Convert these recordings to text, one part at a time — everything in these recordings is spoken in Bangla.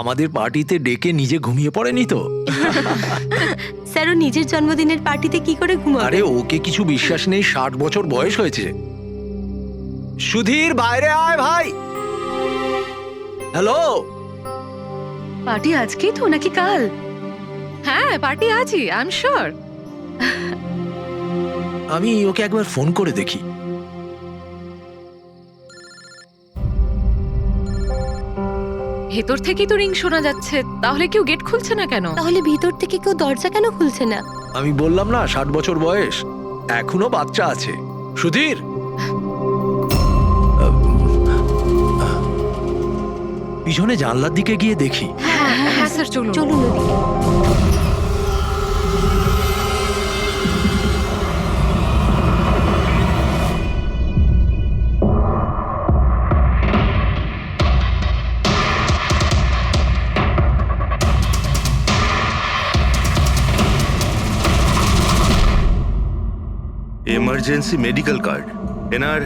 আমাদের পার্টিতে ডেকে নিজে ঘুমিয়ে পড়েনি তো? স্যার ও নিজের জন্মদিনের পার্টিতে কি করে ঘুমাবে? আরে ওকে কিছু বিশ্বাস নেই, 60 বছর বয়স হয়েছে। সুধীর বাইরে আয় ভাই। হ্যালো। পার্টি আজকেই তো নাকি কাল? হ্যাঁ, পার্টি আজই, আই এম শিওর। আমি ওকে একবার ফোন করে দেখি। ভেতর থেকেই তো রিং শোনা যাচ্ছে, তাহলে কেউ গেট খুলছে না কেন? তাহলে ভিতর থেকে কেউ দরজা কেন খুলছে না? আমি বললাম না 60 বছর বয়স, এখনো বাচ্চা আছে। সুধীর, পিছনে জানলার দিকে গিয়ে দেখি। হ্যাঁ স্যার, চলুন। চলুন ওদিকে। Emergency medical card. এনার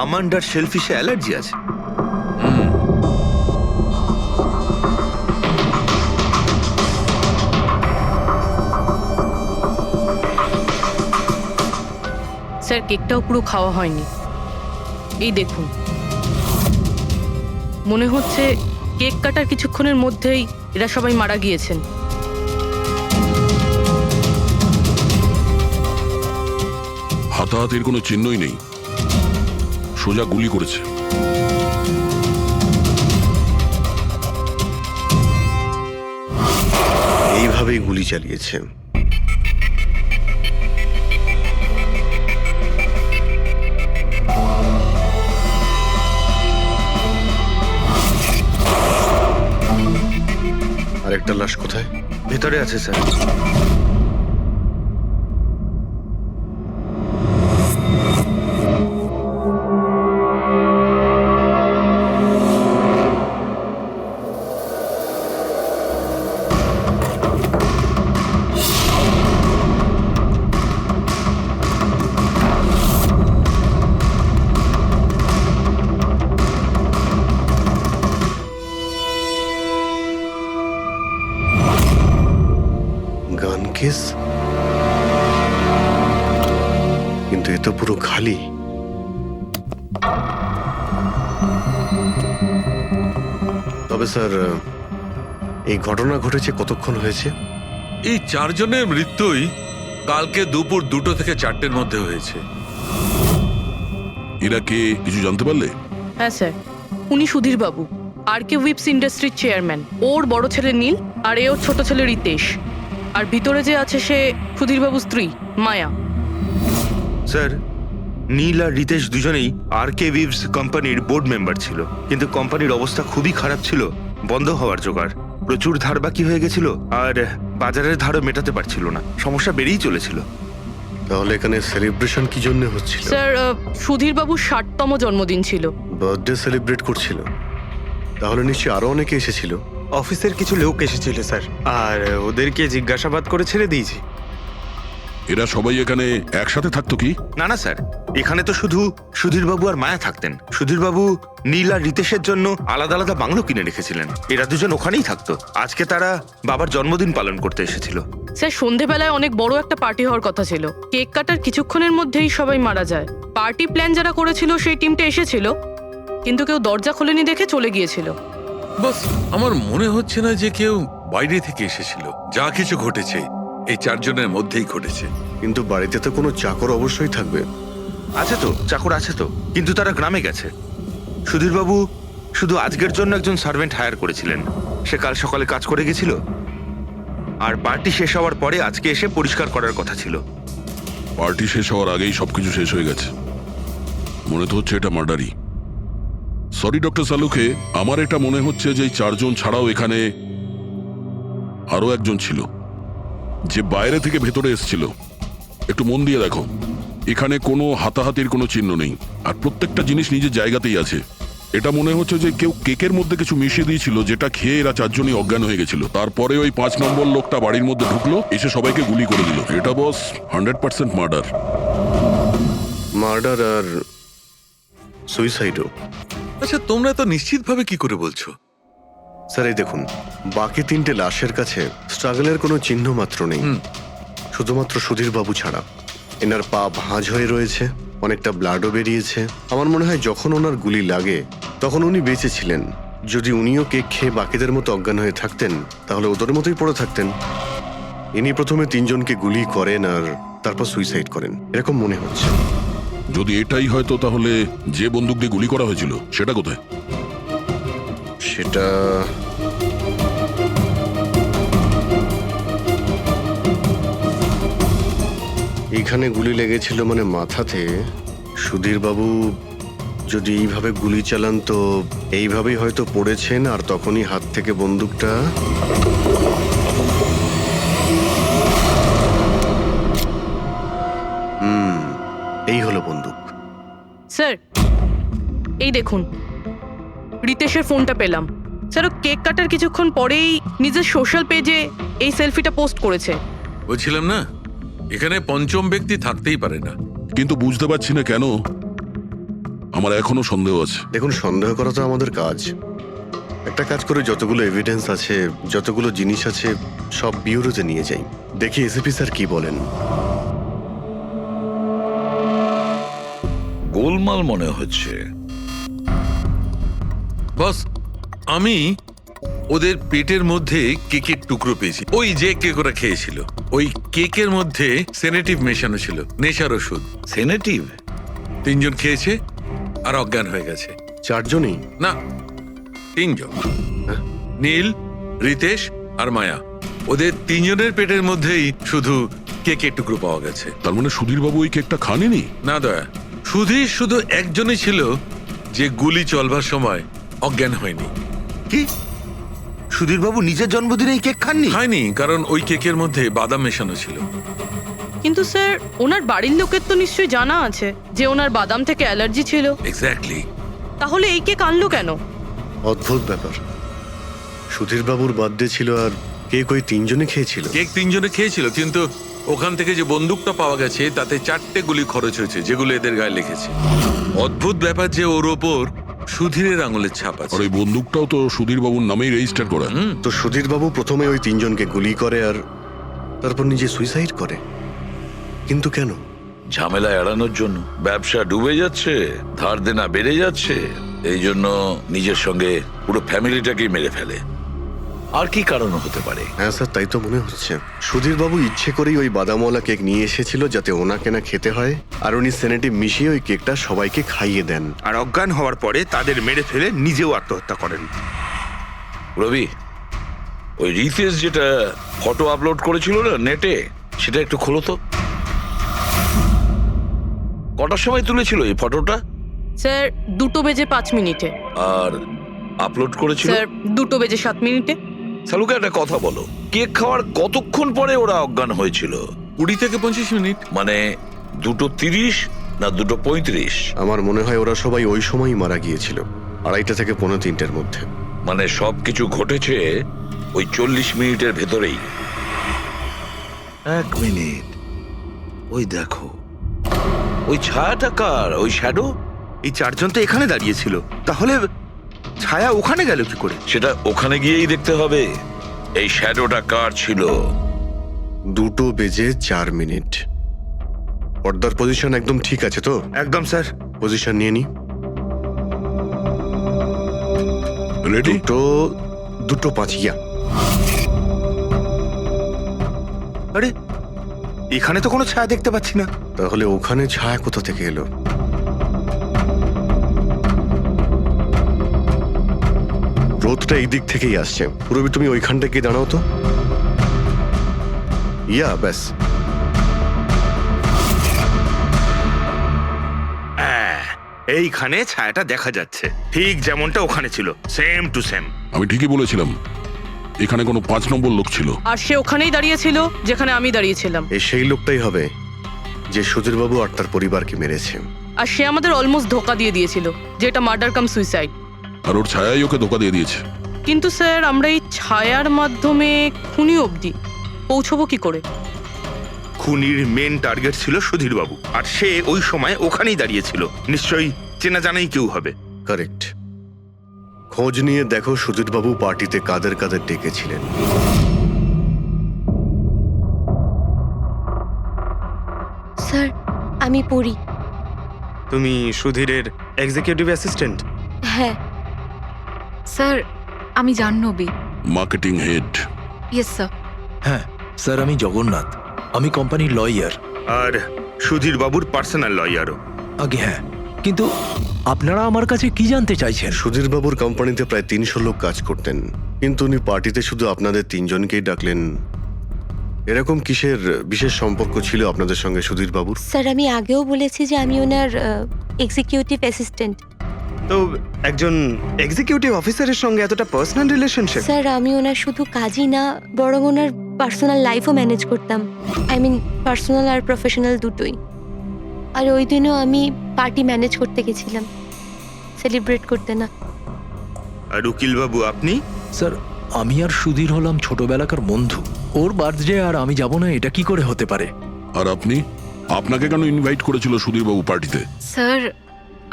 আমন্ড আর শেলফিশে অ্যালার্জি আছে। স্যার, কেকটাও পুরো খাওয়া হয়নি। এই দেখুন, মনে হচ্ছে কেক কাটার কিছুক্ষণের মধ্যেই এরা সবাই মারা গিয়েছেন। হাতাহাতির কোনো চিহ্নই নেই, সোজা গুলি করেছে। এইভাবেই গুলি চালিয়েছে। আরেকটা লাশ কোথায়? ভেতরে আছে স্যার। গান কেস, কিন্তু এ তো পুরো খালি। তবে স্যার, এই ঘটনা ঘটেছে কতক্ষণ হয়েছে? এই 4 জনের মৃত্যুই কালকে দুপুর 2টো থেকে 4টের মধ্যে হয়েছে। এরা কে কিছু জানতে পারলে? হ্যাঁ স্যার, উনি সুধীর বাবু, আর কে উইপস ইন্ডাস্ট্রির চেয়ারম্যান। ওর বড় ছেলে নীল, আর এ ওর ছোট ছেলে রিতেশ। আর ভিতরে যে আছে সে সুধীর বাবুর স্ত্রী মায়া। স্যার, নীল আর রিতেশ দুজনেই আর কে উইভস কোম্পানির বোর্ড মেম্বার ছিল, কিন্তু কোম্পানির অবস্থা খুবই খারাপ ছিল, বন্ধ হওয়ার জোগাড়। প্রচুর ধার বাকি হয়ে গেছিল, আর বাজারের ধারও মেটাতে পারছিল না, সমস্যা বেড়েই চলেছিল। তাহলে এখানে সেলিব্রেশন কি জন্য হচ্ছিল? স্যার, সুধীর বাবুর 60তম জন্মদিন ছিল। বার্থডে সেলিব্রেট করছিল। তাহলে নিশ্চয়ই আরো অনেকে এসেছিল। অফিসের কিছু লোক এসেছিল স্যার, আর ওদেরকে জিজ্ঞাসাবাদ করে ছেড়ে দিয়েছি। এরা সবাই এখানে একসাথে থাকতো কি? না না স্যার, এখানে তো শুধু সুধীরবাবু আর মায়া থাকতেন। সুধীরবাবু নীল আর রিতেশের জন্য আলাদা আলাদা বাংলো কিনে রেখেছিলেন, এরা দুজন ওখানেই থাকতো। আজকে তারা বাবার জন্মদিন পালন করতে এসেছিল। স্যার, সন্ধেবেলায় অনেক বড় একটা পার্টি হওয়ার কথা ছিল। কেক কাটার কিছুক্ষণের মধ্যেই সবাই মারা যায়। পার্টি প্ল্যান যারা করেছিল সেই টিমটা এসেছিল, কিন্তু কেউ দরজা খোলেনি দেখে চলে গিয়েছিল। বস, আমার মনে হচ্ছে না যে কেউ বাইরে থেকে এসেছিল। যা কিছু ঘটেছে এই 4 জনের মধ্যেই ঘটেছে। কিন্তু বাড়িতে তো কোনো চাকর অবশ্যই থাকবে। আছে তো, চাকর আছে তো, কিন্তু তারা গ্রামে গেছে। সুধীরবাবু শুধু আজকের জন্য একজন সার্ভেন্ট হায়ার করেছিলেন, সে কাল সকালে কাজ করে গেছিল। আর পার্টি শেষ হওয়ার পরে আজকে এসে পরিষ্কার করার কথা ছিল। পার্টি শেষ হওয়ার আগেই সবকিছু শেষ হয়ে গেছে। মনে তো হচ্ছে এটা মার্ডারই। সরি ডক্টর সালুকে, আমার এটা মনে হচ্ছে যে এই 4 জন ছাড়াও এখানে আরো একজন ছিল, যে বাইরে থেকে ভেতরে এসেছিল। একটু মন দিয়ে দেখো, এখানে কোনো হাতাহাতির কোনো চিহ্ন নেই, আর প্রত্যেকটা জিনিস নিজের জায়গাতেই আছে। এটা মনে হচ্ছে যে কেউ কেকের মধ্যে কিছু মিশিয়ে দিয়েছিল, যেটা খেয়ে এরা 4 জনই অজ্ঞান হয়ে গেছিল। তারপরে ওই 5 নম্বর লোকটা বাড়ির মধ্যে ঢুকলো, এসে সবাইকে গুলি করে দিল। এটা বস 100% মার্ডার। মার্ডার আর সুইসাইডও। আচ্ছা, তোমরা তো নিশ্চিতভাবে কি করে বলছো? স্যার এই দেখুন, বাকি 3টে লাশের কাছে স্ট্রাগলের কোনো চিহ্ন মাত্র নেই, শুধুমাত্র সুধীর বাবু ছাড়া। এনার পা ভাঁজ হয়ে রয়েছে, অনেকটা ব্লাডও বেরিয়েছে। আমার মনে হয় যখন ওনার গুলি লাগে তখন উনি বেঁচে ছিলেন। যদি উনিও কেক খেয়ে বাকিদের মতো অজ্ঞান হয়ে থাকতেন তাহলে ওদের মতোই পড়ে থাকতেন। ইনি প্রথমে 3জনকে গুলি করেন আর তারপর সুইসাইড করেন, এরকম মনে হচ্ছে। যদি এটাই হয়তো তাহলে যে বন্দুক দিয়ে গুলি করা হয়েছিল সেটা কোথায়? সেটা এইখানে গুলি লেগেছিল মানে মাথাতে। সুধীর বাবু যদি এইভাবে গুলি চালান তো এইভাবেই হয়তো পড়েছেন, আর তখনই হাত থেকে বন্দুকটা এই হলো বন্দুক। স্যার এই দেখুন, রিতেশের ফোনটা পেলাম। স্যার ও কেক কাটার কিছুক্ষণ পরেই নিজের সোশ্যাল পেজে এই সেলফিটা পোস্ট করেছে। বলছিলাম না, এখানে পঞ্চম ব্যক্তি থাকতেই পারে না। কিন্তু বুঝতে পারছি না কেন, আমার এখনো সন্দেহ আছে। দেখুন, সন্দেহ করা তো আমাদের কাজ। একটা কাজ করে যতগুলো এভিডেন্স আছে, যতগুলো জিনিস আছে, সব বিউরোতে নিয়ে যাই, দেখি এসিপি স্যার কি বলেন। গোলমাল মনে হচ্ছে। বস, আমি ওদের পেটের মধ্যে কেকের টুকরো পেয়েছি। ওই যে কেক ওরা খেয়েছিল, ওই কেকের মধ্যে সেনেটিভ মেশানো ছিল, নেশার ওষুধ। সেনেটিভ? 3 জন খেয়েছে আর অজ্ঞান হয়ে গেছে। 4জনই? না, 3 জন। নীল, রিতেশ আর মায়া, ওদের 3 জনের পেটের মধ্যেই শুধু কেকের টুকরো পাওয়া গেছে। তার মানে সুধীর বাবু ওই কেকটা খাননি? না দয়া, সুধীর শুধু একজনই ছিল যে গুলি চলবার সময় অজ্ঞান হয়নি। কি সুধীর বাবু নিজের জন্মদিনে এই কেক খাননি? খায়নি, কারণ ওই কেকের মধ্যে বাদাম মেশানো ছিল। কিন্তু স্যার ওনার বাড়ির লোকের তো নিশ্চয়ই জানা আছে যে ওনার বাদাম থেকে অ্যালার্জি ছিল। এক্স্যাক্টলি। তাহলে এই কেক আনলো কেন? অদ্ভুত ব্যাপার। সুধীর বাবুর বার্থডে ছিল আর কেক ওই 3জনে খেয়েছিল। কেক 3 জনে খেয়েছিল, কিন্তু ওখান থেকে যে বন্দুকটা পাওয়া গেছে তাতে 4টে গুলি খরচ হয়েছে, যেগুলো এদের গায়ে লেগেছে। অদ্ভুত ব্যাপার যে ওর ওপর সুধীরের আঙুলের ছাপ আর আছে। ওই বন্দুকটাও তো সুধীর বাবুর নামেই রেজিস্টার করা। তো সুধীর বাবু প্রথমে ওই 3জনকে গুলি করে আর তারপর নিজে সুইসাইড করে, কিন্তু কেন? ঝামেলা এড়ানোর জন্য। ব্যবসা ডুবে যাচ্ছে, ধার দেনা বেড়ে যাচ্ছে, এই জন্য নিজের সঙ্গে পুরো ফ্যামিলিটাকেই মেরে ফেলে। আর কি কারণ হতে পারে? হ্যাঁ স্যার, তাই তো মনে হচ্ছে। সুধীর বাবু ইচ্ছে করেই ওই বাদামওয়ালা কেক নিয়ে এসেছিল যাতে ওনাকে না খেতে হয়, আর উনি সেনেটিভ মিশিয়ে ওই কেকটা সবাইকে খাইয়ে দেন। আর অজ্ঞান হওয়ার পরে তাদের মেরে ফেলে নিজেও আত্মহত্যা করেন। রবি, ওই রিতেশ যেটা ফটো আপলোড করেছিল না নেটে, সেটা একটু খোলো তো। কটার সময় তুলেছিল এই ফটোটা? স্যার 2:05 আর আপলোড করেছিল? স্যার 2:07। সালুকে একটা কথা বলো, কেক খাওয়ার কতক্ষণ পরে ওরা অজ্ঞান হয়েছিল? 20 থেকে 25 মিনিট। মানে 2:30 না 2:35? আমার মনে হয় ওরা সবাই ওই সময়ই মারা গিয়েছিল, 2:30 থেকে 3:45-এর মধ্যে। মানে সবকিছু ঘটেছে ওই 40 মিনিটের ভেতরেই। 1 মিনিট, ওই দেখো, ওই ছায়াটা কার? ওই শ্যাডো? এই 4জন তো এখানে দাঁড়িয়েছিল, তাহলে ছায়া ওখানে গেল কি করে? সেটা ওখানে গিয়েই দেখতে হবে। এই শ্যাডোটা কার ছিল? 2:04। পর্দার পজিশন একদম ঠিক আছে তো? একদম স্যার। পজিশন নিয়ে নি। রেডি? 2:05 ইয়া। আরে এখানে তো কোনো ছায়া দেখতে পাচ্ছি না। তাহলে ওখানে ছায়া কোথা থেকে এলো? রোদটা এই দিক থেকেই আসছে। পুরবি, তুমি ওইখানটা গিয়ে দাঁড়াও তো। ইয়া, ব্যাস। এইখানে ছায়াটা দেখা যাচ্ছে, ঠিক যেমনটা ওখানে ছিল, সেম টু সেম। আমি ঠিকই বলেছিলাম, এখানে কোনো 5 নম্বর লোক ছিল। আর সে ওখানেই দাঁড়িয়েছিল যেখানে আমি দাঁড়িয়েছিলাম। এই সেই লোকটাই হবে যে সুধীর বাবু আর তার পরিবারকে মেরেছে। আর সে আমাদের অলমোস্ট ধোকা দিয়ে দিয়েছিল যেটা মার্ডার কাম সুইসাইড। আর ওর ছায়াই ওকে ধোকা দিয়ে দিয়েছে। কিন্তু স্যার আমরা এই ছায়ার মাধ্যমে খুনি অবধি পৌঁছবো কি করে? খুনির মেন টার্গেট ছিল সুধীর বাবু, আর সে ওই সময় ওখানেই দাঁড়িয়েছিল। নিশ্চয়ই চেনা জানাই কেউ হবে। কারেক্ট। খোঁজ নিয়ে দেখো সুধীরবাবু পার্টিতে কাদের কাদের ডেকেছিলেন। স্যার আমি পড়ি। তুমি সুধীরের এক্সিকিউটিভ অ্যাসিস্ট্যান্ট? হ্যাঁ। স্যার আমি Jahnavi. Marketing head. Yes sir. হ্যাঁ স্যার, আমি জগন্নাথ, আমি কোম্পানির লয়ার। আর সুধীর বাবুর পার্সোনাল লয়ারও। আগে হ্যাঁ, কিন্তু আপনারা আমার কাছে কি জানতে চাইছেন? সুধীরবাবুর কোম্পানিতে প্রায় 300 লোক কাজ করতেন, কিন্তু উনি পার্টিতে শুধু আপনাদের 3 জনকেই ডাকলেন। এরকম কিসের বিশেষ সম্পর্ক ছিল আপনাদের সঙ্গে সুধীরবাবুর? স্যার আমি আগেও বলেছি যে আমি ওনার এক্সিকিউটিভ অ্যাসিস্ট্যান্ট। তো একজন এক্সিকিউটিভ অফিসারের সঙ্গে এতটা পার্সোনাল রিলেশনশিপ? স্যার আমি ওনার শুধু কাজই না, বরং ওনার পার্সোনাল লাইফও ম্যানেজ করতাম। আই মিন পার্সোনাল আর প্রফেশনাল দুটোই। আর ওই দিনও আমি পার্টি ম্যানেজ করতে গেছিলাম, সেলিব্রেট করতে না। আর উকিল বাবু আপনি? স্যার আমি আর সুধীর হলাম ছোটবেলাকার বন্ধু। ওর বার্থডে আর আমি যাব না, এটা কি করে হতে পারে? আর আপনি, আপনাকে কেন ইনভাইট করেছিল সুধীরবাবু পার্টিতে? স্যার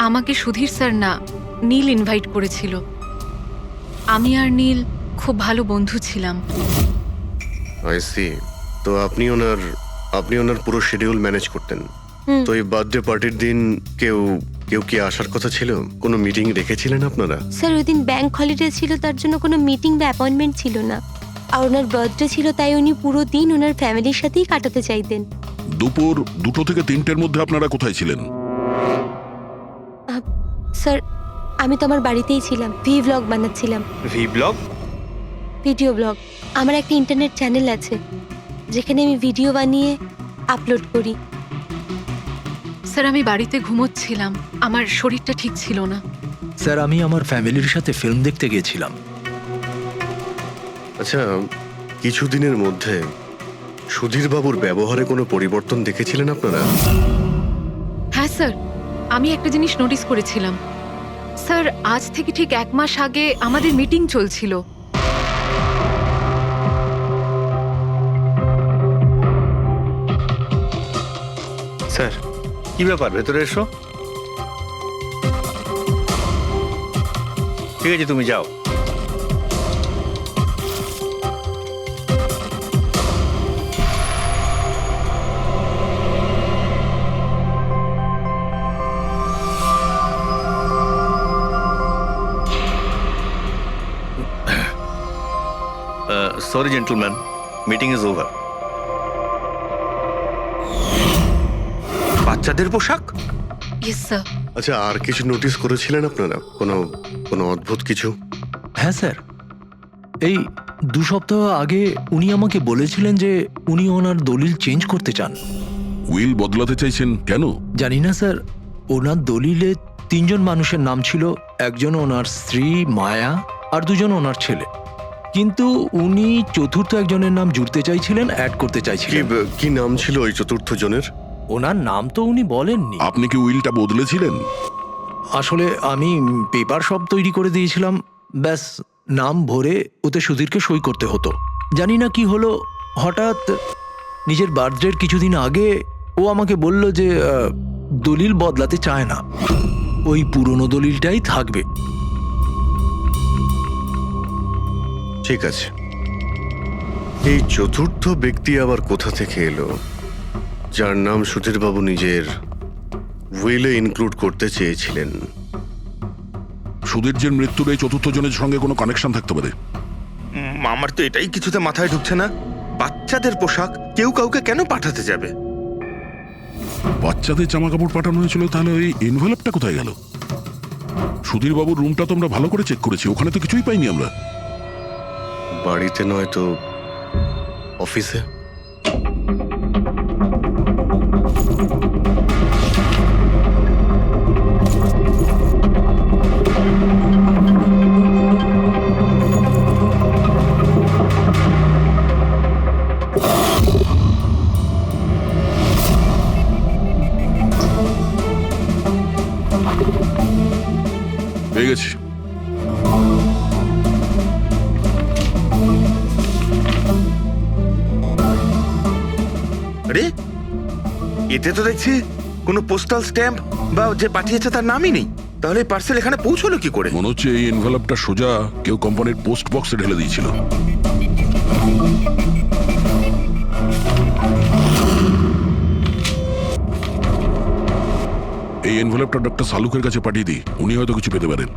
আমাকে সুধীর স্যার না, নীল ইনভাইট করেছিল। আমি আর নীল খুব ভালো বন্ধু ছিলাম। I see. তো আপনি ওনার পুরো শিডিউল ম্যানেজ করতেন। তো এই বার্থডে পার্টির দিন কেউ কি আসার কথা ছিল? কোনো মিটিং রেখেছিলেন আপনারা? স্যার ওই দিন ব্যাংক হলিডে ছিল, তার জন্য কোনো মিটিং বা অ্যাপয়েন্টমেন্ট ছিল না। আর ওনার বার্থডে ছিল, তাই উনি পুরো দিন ওনার ফ্যামিলির সাথেই কাটাতে চাইতেন। দুপুর 2টো থেকে 3টের মধ্যে আপনারা কোথায় ছিলেন? স্যার আমি তো আমার বাড়িতেই ছিলাম, ভ্লগ বানাচ্ছিলাম। ব্লগ? Video blog. আমার একটা ইন্টারনেট চ্যানেল আছে যেখানে আমি ভিডিও বানিয়ে আপলোড করি। স্যার আমি বাড়িতে ঘুমোচ্ছিলাম, আমার শরীরটা ঠিক ছিল না। স্যার আমি আমার ফ্যামিলির সাথে ফিল্ম দেখতে গিয়েছিলাম। আচ্ছা, কিছুদিনের মধ্যে সুধীরবাবুর ব্যবহারে কোনো পরিবর্তন দেখেছিলেন আপনারা? হ্যাঁ স্যার, আমি একটা জিনিস নোটিস করেছিলাম। স্যার আজ থেকে ঠিক 1 মাস আগে আমাদের মিটিং চলছিল। স্যার কি ব্যাপার, ভেতরে এসো। ঠিক আছে, তুমি যাও। Sorry, gentlemen. Meeting is over. বাচ্চাদের পোশাক? Yes sir. আচ্ছা, আর কিছু নোটিস করেছিলেন আপনারা? কোনো অদ্ভুত কিছু? হ্যাঁ স্যার, এই 2 সপ্তাহ আগে উনি আমাকে বলেছিলেন যে উনি ওনার দলিল চেঞ্জ করতে চান। উইল বদলাতে চাইছেন কেন? জানি না স্যার, ওনার দলিলে 3 জন মানুষের নাম ছিল, একজন ওনার স্ত্রী মায়া আর 2 জন ওনার ছেলে। কিন্তু উনি চতুর্থ একজনের নাম জুড়তে চাইছিলেন, অ্যাড করতে চাইছিলেন। কি নাম ছিল ওই চতুর্থ জনের? ওনার নাম তো উনি বলেননি। আপনি কি উইলটা বদলেছিলেন? আসলে আমি পেপার সব তৈরি করে দিয়েছিলাম, ব্যাস নাম ভরে ওতে সুধীরকে সই করতে হতো। জানি না কি হলো, হঠাৎ নিজের বার্থডের কিছুদিন আগে ও আমাকে বলল যে দলিল বদলাতে চায় না, ওই পুরনো দলিলটাই থাকবে। ঠিক আছে, এই চতুর্থ ব্যক্তি আবার কোথা থেকে এলো যার নাম সুধীরবাবু নিজের উইলে ইনক্লুড করতে চেয়েছিলেন? সুধীরজির মৃত্যুর এই চতুর্থ জনের সঙ্গে কোনো কানেকশন থাকতে পারে। আমার তো এটাই কিছুতে মাথায় ঢুকছে না। বাচ্চাদের পোশাক কেউ কাউকে কেন পাঠাতে যাবে? বাচ্চাদের জামা কাপড় পাঠানো হয়েছিল, তাহলে ওই এনভেলপটা কোথায় গেল? সুধীরবাবুর রুমটা তো আমরা ভালো করে চেক করেছি, ওখানে তো কিছুই পাইনি আমরা। বাড়িতে নয় তো অফিসে? পেয়ে গেছি। আরে, এতে তো দেখছি কোনো পোস্টাল স্ট্যাম্প বা যে পাঠিয়েছে তার নামই নেই। তাহলে পার্সেল এখানে পৌঁছলো কি করে? মনে হচ্ছে এই এনভেলপটা সোজা কেউ কোম্পানির পোস্ট বক্সে ঢেলে দিয়েছিল। এই এনভেলপটা ডক্টর সালুকের কাছে পাঠিয়ে দিই, উনি হয়তো কিছু পেতে পারেন।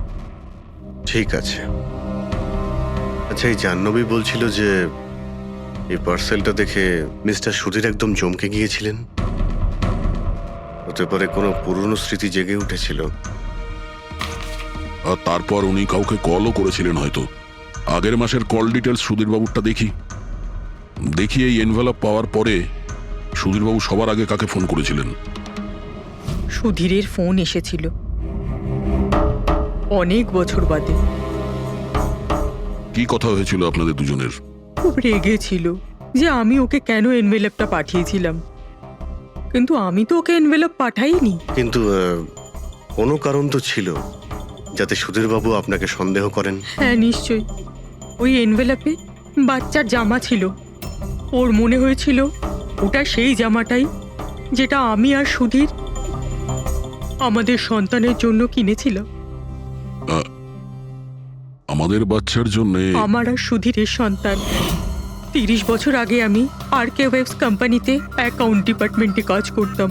ঠিক আছে। আচ্ছা, এই জাহ্নবী বলছিল যে এই পার্সেলটা দেখে মিস্টার সুধীর একদম চমকে গিয়েছিলেন। হতে পারে কোনো পুরনো স্মৃতি জেগে উঠেছিল। আর তারপর উনি কাউকে কলও করেছিলেন হয়তো। আগের মাসের কল ডিটেলস সুধীরবাবুরটা দেখি এই এনভেলপ পাওয়ার পরে সুধীরবাবু সবার আগে কাকে ফোন করেছিলেন? সুধীরের ফোন এসেছিল অনেক বছর বাদে। কি কথা হয়েছিল আপনাদের দুজনের? খুব রেগেছিল যে আমি ওকে কেন এনভেলপটা পাঠিয়েছিলাম, কিন্তু আমি তো ওকে এনভেলপ পাঠাইনি। কিন্তু কোনো কারণ তো ছিল যাতে সুধীরবাবু আপনাকে সন্দেহ করেন। হ্যাঁ, নিশ্চয়ই। ওই এনভেলপে বাচ্চার জামা ছিল। ওর মনে হয়েছিল ওটা সেই জামাটাই যেটা আমি আর সুধীর আমাদের সন্তানের জন্য কিনেছিলাম। আমাদের বাচ্চার জন্যে? আমার আর সুধীরের সন্তান। 30 বছর আগে আমি আরকে ওয়েবস কোম্পানিতে অ্যাকাউন্ট ডিপার্টমেন্টে কাজ করতাম।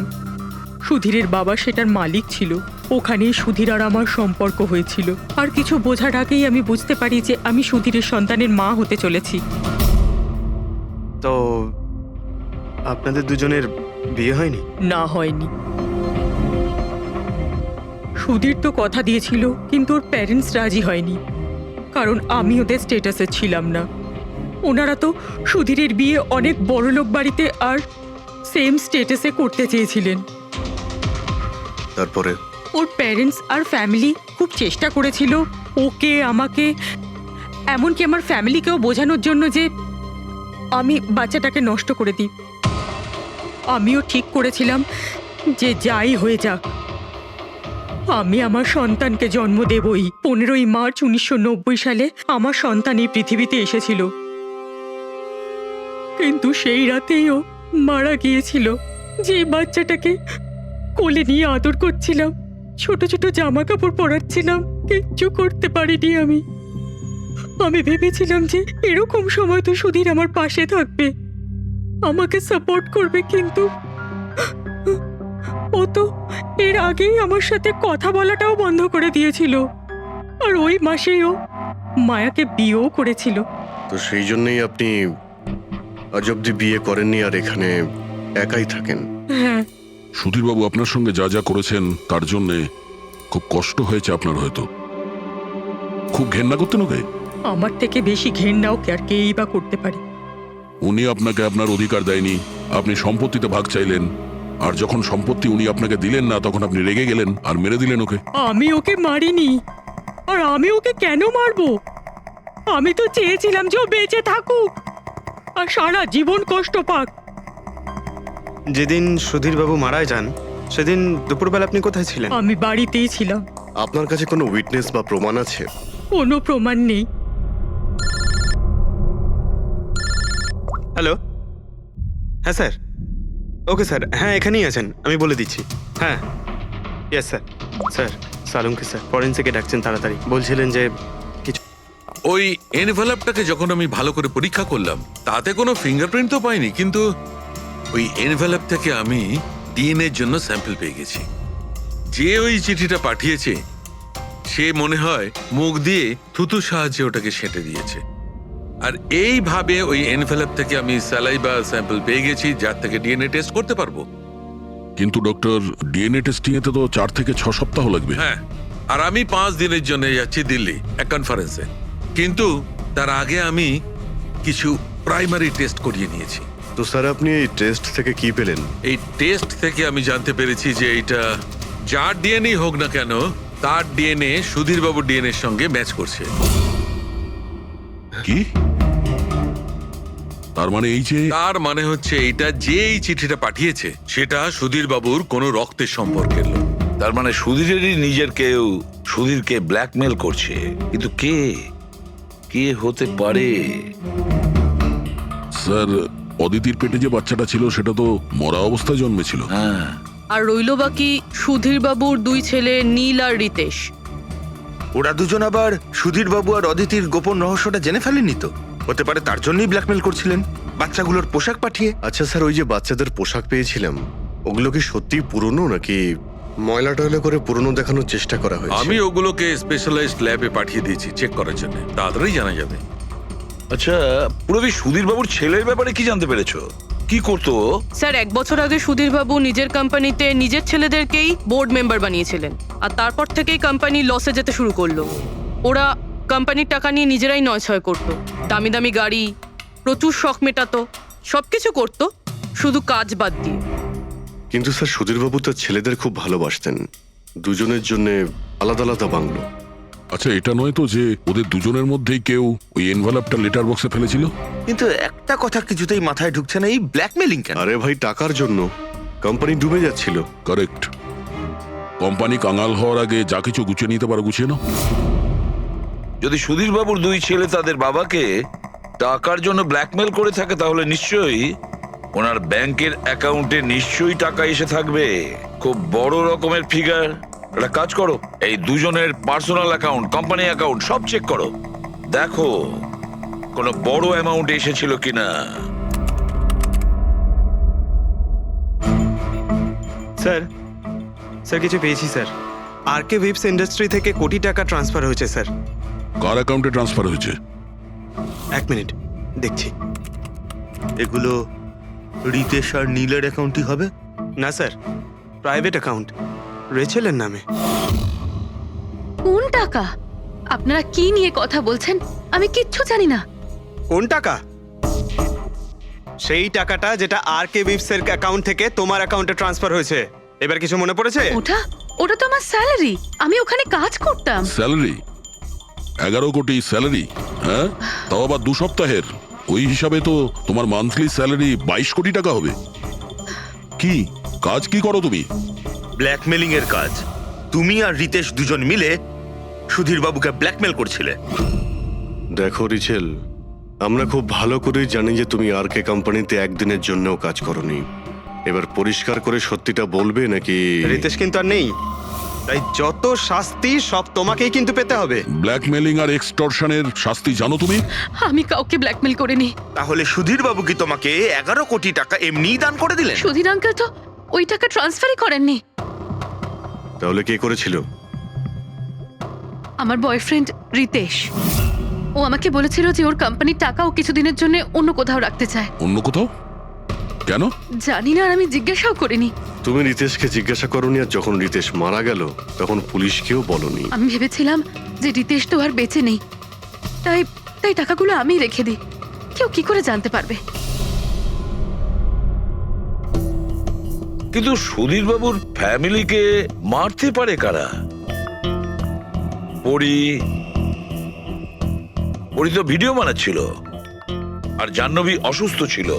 সুধীরের বাবা সেটার মালিক ছিল। ওখানেই সুধীর আর আমার সম্পর্ক হয়েছিল। আর কিছু বোঝার আগেই আমি বুঝতে পারি যে আমি সুধীরের সন্তানের মা হতে চলেছি। তো আপনাদের দুজনের বিয়ে হয়নি? না, হয়নি। সুধীর তো কথা দিয়েছিল, কিন্তু ওর প্যারেন্টস রাজি হয়নি, কারণ আমি ওদের স্টেটাসে ছিলাম না। ওনারা তো সুধীরের বিয়ে অনেক বড়লোক বাড়িতে আর সেম স্টেটাসে করতে চেয়েছিলেন। তারপরে ওর প্যারেন্টস আর ফ্যামিলি খুব চেষ্টা করেছিল ওকে, আমাকে, এমনকি আমার ফ্যামিলিকেও বোঝানোর জন্য যে আমি বাচ্চাটাকে নষ্ট করে দিই। আমিও ঠিক করেছিলাম যে যাই হয়ে যাক আমি আমার সন্তানকে জন্ম দেবই। 15ই মার্চ 1990 সালে আমার সন্তান এই পৃথিবীতে এসেছিল, কিন্তু সেই রাতেই ও মারা গিয়েছিল। যে বাচ্চাটাকে কোলে নিয়ে আদর করছিলাম, ছোট ছোট জামা কাপড় পরাচ্ছিলাম, কিচ্ছু করতে পারিনি আমি। আমি ভেবেছিলাম যে এরকম সময় তো সুধীর আমার পাশে থাকবে, আমাকে সাপোর্ট করবে, কিন্তু ও তো এর আগেই আমার সাথে কথা বলাটাও বন্ধ করে দিয়েছিল। আর ওই মাসেই ও মায়াকে বিয়েও করেছিল। তো সেই জন্যই আপনি আজ অব্দি বিয়ে করেননি আর এখানে একাই থাকেন? হ্যাঁ। সুধীরবাবু আপনার সঙ্গে যা যা করেছেন তার জন্যে খুব কষ্ট হয়েছে আপনার হয়তো। খুব ঘেন্না করতেন ওকে? আমার থেকে বেশি ঘেন্নাও কে আর কেই বা করতে পারে। উনি আপনাকে আপনার অধিকার দেয়নি, আপনি সম্পত্তিতে ভাগ চাইলেন, আর যখন সম্পত্তি উনি আপনাকে দিলেন না তখন আপনি রেগে গেলেন আর মেরে দিলেন ওকে। আমি ওকে মারিনি, আর আমি ওকে কেন মারবো? আমি তো চেয়েছিলাম যে ও বেঁচে থাকুক আর সারা জীবন কষ্ট পাক। যেদিন সুধীরবাবু মারা যান সেদিন দুপুরবেলা আপনি কোথায় ছিলেন? আমি বাড়িতেই ছিলাম। আপনার কাছে কোনো উইটনেস বা প্রমাণ আছে? কোনো প্রমাণ নেই। হ্যালো, হ্যাঁ স্যার। ওকে স্যার, হ্যাঁ এখানেই আছেন, আমি বলে দিচ্ছি। হ্যাঁ, ইয়েস স্যার। স্যার সালুমকে স্যার ফরেন্সিকে ডাকছেন তাড়াতাড়ি। বলছিলেন যে কিছু ওই এনভেলপটাকে যখন আমি ভালো করে পরীক্ষা করলাম তাতে কোনো ফিঙ্গারপ্রিন্ট তো পাইনি, কিন্তু ওই এনভেলপ থেকে আমি ডিএনএর জন্য স্যাম্পল পেয়ে গেছি। যে ওই চিঠিটা পাঠিয়েছে সে মনে হয় মুখ দিয়ে থুতুর সাহায্যে ওটাকে সেঁটে দিয়েছে। আর এইভাবে ওই এনভেলপ থেকে আমি স্যালাইভা স্যাম্পল পেয়ে গেছি, যার থেকে ডিএনএ টেস্ট করতে পারবো। কিন্তু ডক্টর, ডিএনএ টেস্টিং এতে তো 4 থেকে 6 সপ্তাহ লাগবে। হ্যাঁ, আর আমি 5 দিনের জন্য যাচ্ছি দিল্লি এক কনফারেন্সে, কিন্তু তার আগে আমি কিছু প্রাইমারি টেস্ট করিয়ে নিয়েছি। তো স্যার আপনি এই টেস্ট থেকে কি পেলেন? এই টেস্ট থেকে আমি জানতে পেরেছি যে এটা যার ডিএনএ হোক না কেন তার ডিএনএ সুধীরবাবুর ডিএনএ এর সঙ্গে ম্যাচ করছে। কি? তার মানে এই যে, তার মানে হচ্ছে এইটা যে এই চিঠিটা পাঠিয়েছে সেটা সুধীরবাবুর কোনো রক্তের সম্পর্কের লোক। তার মানে সুধীরেরই নিজের কেউ সুধীরকে ব্ল্যাকমেল করছে, কিন্তু কে কে হতে পারে? স্যার অদিতির পেটে যে বাচ্চাটা ছিল সেটা তো মরা অবস্থায় জন্মেছিল। হ্যাঁ, আর রইল বাকি সুধীর বাবুর 2 ছেলে নীল আর রিতেশ। ওরা দুজন আবার সুধীর বাবু আর অদিতির গোপন রহস্যটা জেনে ফেলেনি তো? হতে পারে তার জন্যই ব্ল্যাকমেল করছিলেন, বাচ্চাগুলোর পোশাক পাঠিয়ে। আচ্ছা স্যার, ওই যে বাচ্চাদের পোশাক পেয়েছিলাম, ওগুলো কি সত্যি পুরনো নাকি ময়লা টয়লা করে পুরনো দেখানোর চেষ্টা করা হয়েছে? আমি ওগুলোকে স্পেশালাইজড ল্যাবে পাঠিয়ে দিয়েছি চেক করার জন্য, তাড়াতাড়ি জানা যাবে। আচ্ছা, পুরবি সুধীর বাবুর ছেলের ব্যাপারে কি জানতে পেরেছো? কি করতো ও? স্যার 1 বছর আগে সুধীর বাবু নিজের কোম্পানিতে নিজের ছেলেদেরকেই বোর্ড মেম্বার বানিয়েছিলেন, আর তারপর থেকেই কোম্পানি লসে যেতে শুরু করলো। ওরা কোম্পানির টাকা নিয়ে নিজেরাই নয়ছয় করতো, দামি দামি গাড়ি, প্রচুর শখ মেটাতো, সবকিছু করতো শুধু কাজ বাদ দিয়ে। কিন্তু স্যার সুধীরবাবু তার ছেলেদের খুব ভালোবাসতেন, দুজনের জন্য আলাদা আলাদা বাংলো। আচ্ছা, এটা নয় তো যে ওদের দুজনের মধ্যেই কেউ ওই এনভেলপটা লেটার বক্সে ফেলেছিল? কিন্তু একটা কথা কিছুতেই মাথায় ঢুকছে না, এই ব্ল্যাকমেলিং কেন? আরে ভাই, টাকার জন্য। কোম্পানি ডুবে যাচ্ছিল। কারেক্ট। কোম্পানি কাঙাল হওয়ার আগে যা কিছু গুছিয়ে নিতে পারো গুছিয়ে নাও। যদি সুধীর বাবুর 2 ছেলে তাদের বাবাকে টাকার জন্য ব্ল্যাকমেল করে থাকে, তাহলে নিশ্চয়ই ওনার ব্যাংকের অ্যাকাউন্টে নিশ্চয়ই টাকা এসে থাকবে, খুব বড় রকমের ফিগার। একটা কাজ করো, এই দুজনের পার্সোনাল অ্যাকাউন্ট, কোম্পানি অ্যাকাউন্ট সব চেক করো, দেখো কোনো বড় অ্যামাউন্ট এসেছিল কিনা। স্যার, স্যার কিছু পেয়েছি স্যার। আরকে উইপস ইন্ডাস্ট্রি থেকে কোটি টাকা ট্রান্সফার হয়েছে স্যার। কার অ্যাকাউন্টে ট্রান্সফার হয়েছে? 1 মিনিট দেখছি। এগুলো রিতেশ আর নীলের অ্যাকাউন্টই হবে? না স্যার, প্রাইভেট অ্যাকাউন্ট, রেচেলের নামে। কোন টাকা? আপনারা কি নিয়ে কথা বলছেন? আমি কিচ্ছু জানি না। কোন টাকা? সেই টাকাটা যেটা আরকে উইপস এর অ্যাকাউন্ট থেকে তোমার অ্যাকাউন্টে ট্রান্সফার হয়েছে। এবার কিছু মনে পড়েছে? ওটা তো আমার স্যালারি, আমি ওখানে কাজ করতাম। স্যালারি? 11 কোটি স্যালারি? হ্যাঁ, তাও আবার 2 সপ্তাহের। ওই হিসাবে তো তোমার মান্থলি স্যালারি 22 কোটি টাকা হবে। কি কাজ কি করো তুমি? ব্ল্যাকমেলিং এর কাজ। তুমি আর রিতেশ দুজন মিলে সুধীর বাবুকে ব্ল্যাকমেল করছিলে। দেখো রিচেল, আমরা খুব ভালো করেই জানি যে তুমি আরকে কোম্পানিতে একদিনের জন্যও কাজ করনি। এবার পরিষ্কার করে সত্যিটা বলবে নাকি? রিতেশ কিন্তু আর নেই, তাই যত শাস্তি সব তোমাকেই কিন্তু পেতে হবে। ব্ল্যাকমেলিং আর এক্সটর্শনের শাস্তি জানো তুমি? আমি কাউকে ব্ল্যাকমেল করিনি। তাহলে সুধীর বাবু কি তোমাকে 11 কোটি টাকা এমনিই দান করে দিলেন? সুধীর আঙ্কেল তো ওই টাকা ট্রান্সফারই করেননি। তাহলে কে করেছিল? আমার বয়ফ্রেন্ড রিতেশ। ও আমাকে বলেছিল যে ওর কোম্পানির টাকা ও কিছুদিনের জন্য অন্য কোথাও রাখতে চায়। অন্য কোথাও? কেন? জানি না, আর আমি জিজ্ঞাসাও করিনি। তুমি রিতেশকে জিজ্ঞাসা করনি, আর যখন রিতেশ মারা গেল তখন পুলিশকেও বলনি? আমি ভেবেছিলাম যে রিতেশ তো আর বেঁচে নেই, তাই তাই টাকাগুলো আমি রেখে দিই। কেউ কি করে জানতে পারবে? কিন্তু সুধীর বাবুর ফ্যামিলিকে মারতে পারে কারা? পরি তো ভিডিও বানাচ্ছিল, আর জাহ্নবী অসুস্থ ছিল,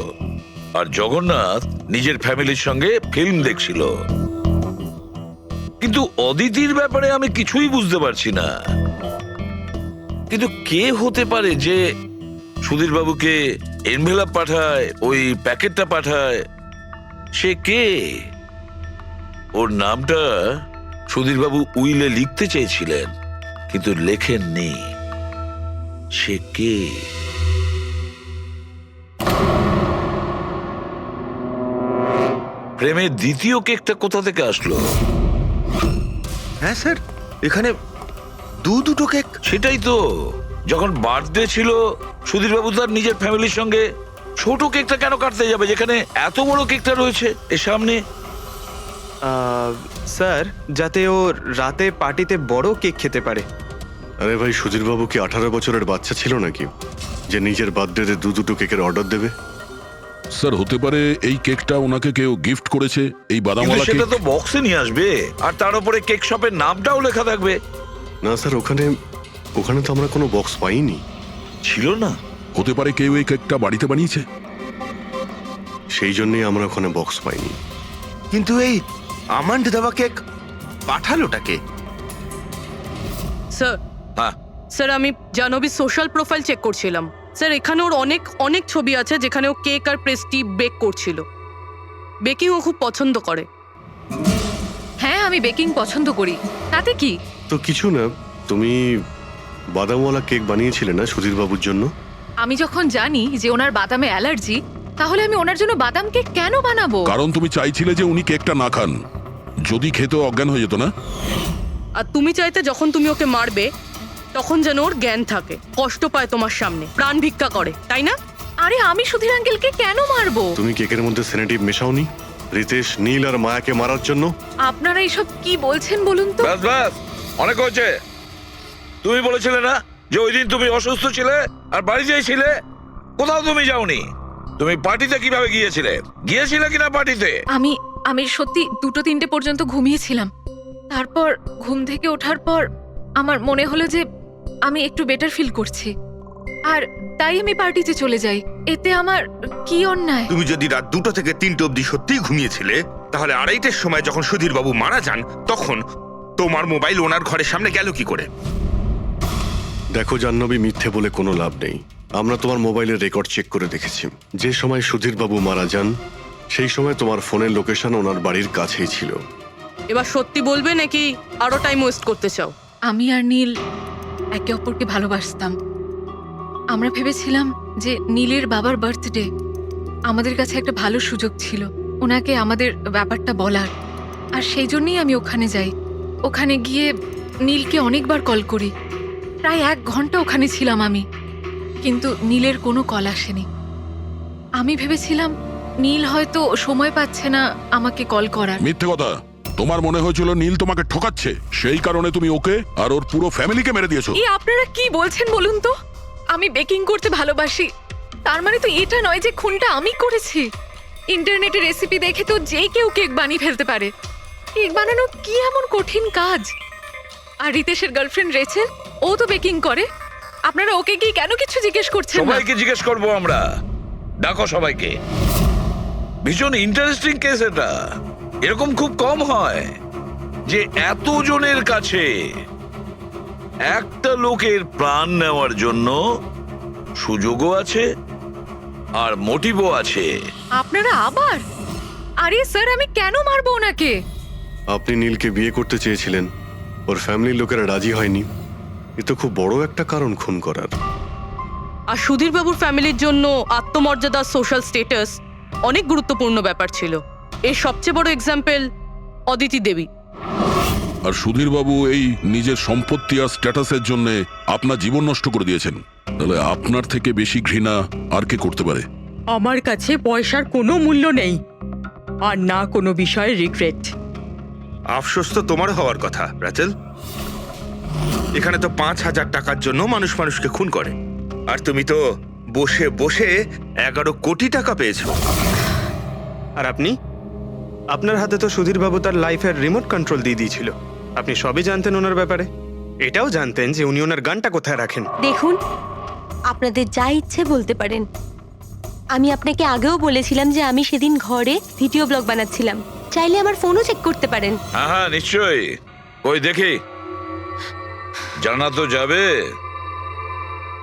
আর জগন্নাথ নিজের ফ্যামিলির সঙ্গে ফিল্ম দেখছিল। কিন্তু অদিতির ব্যাপারে আমি কিছুই বুঝতে পারছি না। কিন্তু কে হতে পারে যে সুধীর বাবুকে এনভেলপ পাঠায়, ওই প্যাকেটটা পাঠায়? সে কে? ওর নামটা সুধীর বাবু উইলে লিখতে চেয়েছিলেন, কিন্তু লেখেননি। সে কে? প্রেমের দ্বিতীয় কেকটা কোথা থেকে আসলো? হ্যাঁ স্যার, এখানে দুটো কেক। সেটাই তো, যখন বার্থডে ছিল সুধীর বাবু তার নিজের ফ্যামিলির সঙ্গে, ছোট কেকটা কেন কাটতে যাবে যেখানে এত বড় কেকটা রয়েছে এর সামনে? স্যার, যাতে ও রাতে পার্টিতে বড় কেক খেতে পারে। আরে ভাই, সুধীরবাবু কি 18 বছরের বাচ্চা ছিল নাকি যে নিজের বার্থডেতে দুটো কেকের অর্ডার দেবে? স্যার, হতে পারে এই কেকটা ওনাকে কেউ গিফট করেছে, এই কিন্তু বাদামওয়ালা কেক। সেটা তো বক্সে নিয়ে আসবে, আর তার উপরে কেক শপের নামটাও লেখা থাকবে। না স্যার, ওখানে তো আমরা কোনো বক্স পাইনি। ছিল না? হতে পারে কেউ এই কেকটা বাড়িতে বানিয়েছে, সেই জন্যই আমরা ওখানে বক্স পাইনি। কিন্তু এই আমন্ড দেওয়া কেক পাঠালোটাকে? স্যার, হ্যাঁ, স্যার আমি জাহ্নবীর সোশ্যাল প্রোফাইল চেক করছিলাম। স্যার, এখানে ওর অনেক ছবি আছে যেখানে ও কেক আর পেস্ট্রি বেক করছিল। বেকিং ও খুব পছন্দ করে। হ্যাঁ আমি বেকিং পছন্দ করি, তাতে কি? তো কিছু না, তুমি বাদামওয়ালা কেক বানিয়েছিলে না সুধীর বাবুর জন্য? আমি যখন জানি যে ওনার বাদামে অ্যালার্জি, তাহলে আমি ওনার জন্য বাদাম কেক কেন বানাবো? কারণ তুমি চাইছিলে যে উনি কেকটা না খান, যদি খেতে অজ্ঞান হয়ে যেত না। আর তুমি চাইতে যখন তুমি ওকে মারবে তখন যেন ওর জ্ঞান থাকে, কষ্ট পায় তোমার সামনে, প্রাণ ভিক্ষা করে, তাই না? আরে আমি সুধীর আঙ্কেলকে কেন মারবো? তুমি কেকের মধ্যে সেনেটিভ মেশাওনি রিতেশ, নীল আর মায়াকে মারার জন্য? আপনারা এইসব কি বলছেন বলুন তো? ব্যাস ব্যাস, অনেক হয়েছে। তুমি বলেছিলে না যে ওই দিন তুমি অসুস্থ ছিলে আর বাড়িতেই ছিলে? কোথাও তুমি যাওনি। তুমি পার্টিতে কিভাবে গিয়েছিলে কিনা পার্টিতে? আমি সত্যি 2-3 পর্যন্ত ঘুমিয়েছিলাম। তারপর ঘুম থেকে ওঠার পর আমার মনে হলো যে আমি একটু বেটার ফিল করছি, আর তাই আমি পার্টিতে চলে যাই। এতে আমার কি অন্যায়? তুমি যদি রাত 2টো থেকে 3টে অবধি সত্যিই ঘুমিয়েছিলে, তাহলে 2:30টার সময় যখন সুধীর বাবু মারা যান, তখন তোমার মোবাইল ওনার ঘরের সামনে গেল কি করে? দেখো জাহ্নবী, মিথ্যে বলে কোনো লাভ নেই। আমরা তোমার মোবাইলের রেকর্ড চেক করে দেখেছি। যে সময় সুধীর বাবু মারা যান সেই সময় তোমার ফোনের লোকেশন ওনার বাড়ির কাছেই ছিল। এবার সত্যি বলবে নাকি আরো টাইম ওয়েস্ট করতে চাও? আমি আর নীল একে অপরকে ভালোবাসতাম। আমরা ভেবেছিলাম যে নীলের বাবার বার্থডে, আমাদের কাছে একটা ভালো সুযোগ ছিল ওনাকে আমাদের ব্যাপারটা বলার, আর সেই জন্যই আমি ওখানে যাই। ওখানে গিয়ে নীলকে অনেকবার কল করি, প্রায় 1 ঘন্টা ওখানে ছিলাম আমি, কিন্তু নীলের কোনো কল আসেনি। আমি ভেবেছিলাম নীল হয়তো সময় পাচ্ছে না আমাকে কল করার। মিথ্যে কথা। তোমার মনে হয়েছিল নীল তোমাকে ঠকাচ্ছে, সেই কারণে তুমি ওকে আর ওর পুরো ফ্যামিলিকে মেরে দিয়েছো। এই আপনারা কি বলছেন বলুন তো? আমি বেকিং করতে ভালোবাসি, তার মানে তো এটা নয় যে খুনটা আমি করেছি। ইন্টারনেটে রেসিপি দেখে তো যে কেউ কেক বানিয়ে ফেলতে পারে। কেক বানানো কি এমন কঠিন কাজ? আর রিতেশের গার্লফ্রেন্ড রেচেল, ও তো বেকিং করে। আপনারা ওকে কি কেন কিছু জিজ্ঞেস করছেন না? সবাইকে জিজ্ঞেস করবো আমরা। ডাকো সবাইকে। ভীষণ ইন্টারেস্টিং কেস এটা। এরকম খুব কম হয় যে এতজনের কাছে একটা লোকের প্রাণ নেওয়ার জন্য সুযোগও আছে আর মোটিভও আছে। আপনারা আবার? আরে স্যার, আমি কেন মারবো ওনাকে? আপনি নীলকে বিয়ে করতে চেয়েছিলেন, ওর ফ্যামিলির লোকেরা রাজি হয়নি। এ তো খুব বড় একটা কারণ খুন করার। আর সুধীর বাবুর ফ্যামিলির জন্য আত্মমর্যাদা, সোশ্যাল স্ট্যাটাস অনেক গুরুত্বপূর্ণ ব্যাপার ছিল। এর সবচেয়ে বড় এক্সাম্পল অদিতি দেবী। আর সুধীর বাবু এই নিজের সম্পত্তি আর স্ট্যাটাসের জন্য আপনার জীবন নষ্ট করে দিয়েছেন। তাহলে আপনার থেকে বেশি ঘৃণা আর কে করতে পারে? আমার কাছে পয়সার কোনো মূল্য নেই, আর না কোনো বিষয়ে রিগ্রেট। আফসোস তো তোমার হওয়ার কথা রাচেল। এখানে তো 5,000 টাকার জন্য মানুষ মানুষকে খুন করে, আর তুমি তো বসে বসে 11 কোটি টাকা পেয়েছো। আর আপনি? আপনার হাতে তো সুধীর বাবু তার লাইফের রিমোট কন্ট্রোল দিয়ে দিয়েছিল। আপনি সবই জানতেন ওনার ব্যাপারে। এটাও জানতেন যে উনি ওনার গানটা কোথায় রাখেন। দেখুন, আপনাদের যা ইচ্ছে বলতে পারেন। আমি আপনাকে আগেও বলেছিলাম যে আমি সেদিন ঘরে ভিডিও ব্লগ বানাচ্ছিলাম, চাইলে আমার ফোনও চেক করতে পারেন। হ্যাঁ হ্যাঁ, নিশ্চয়ই। ওই দেখি, জানা তো যাবে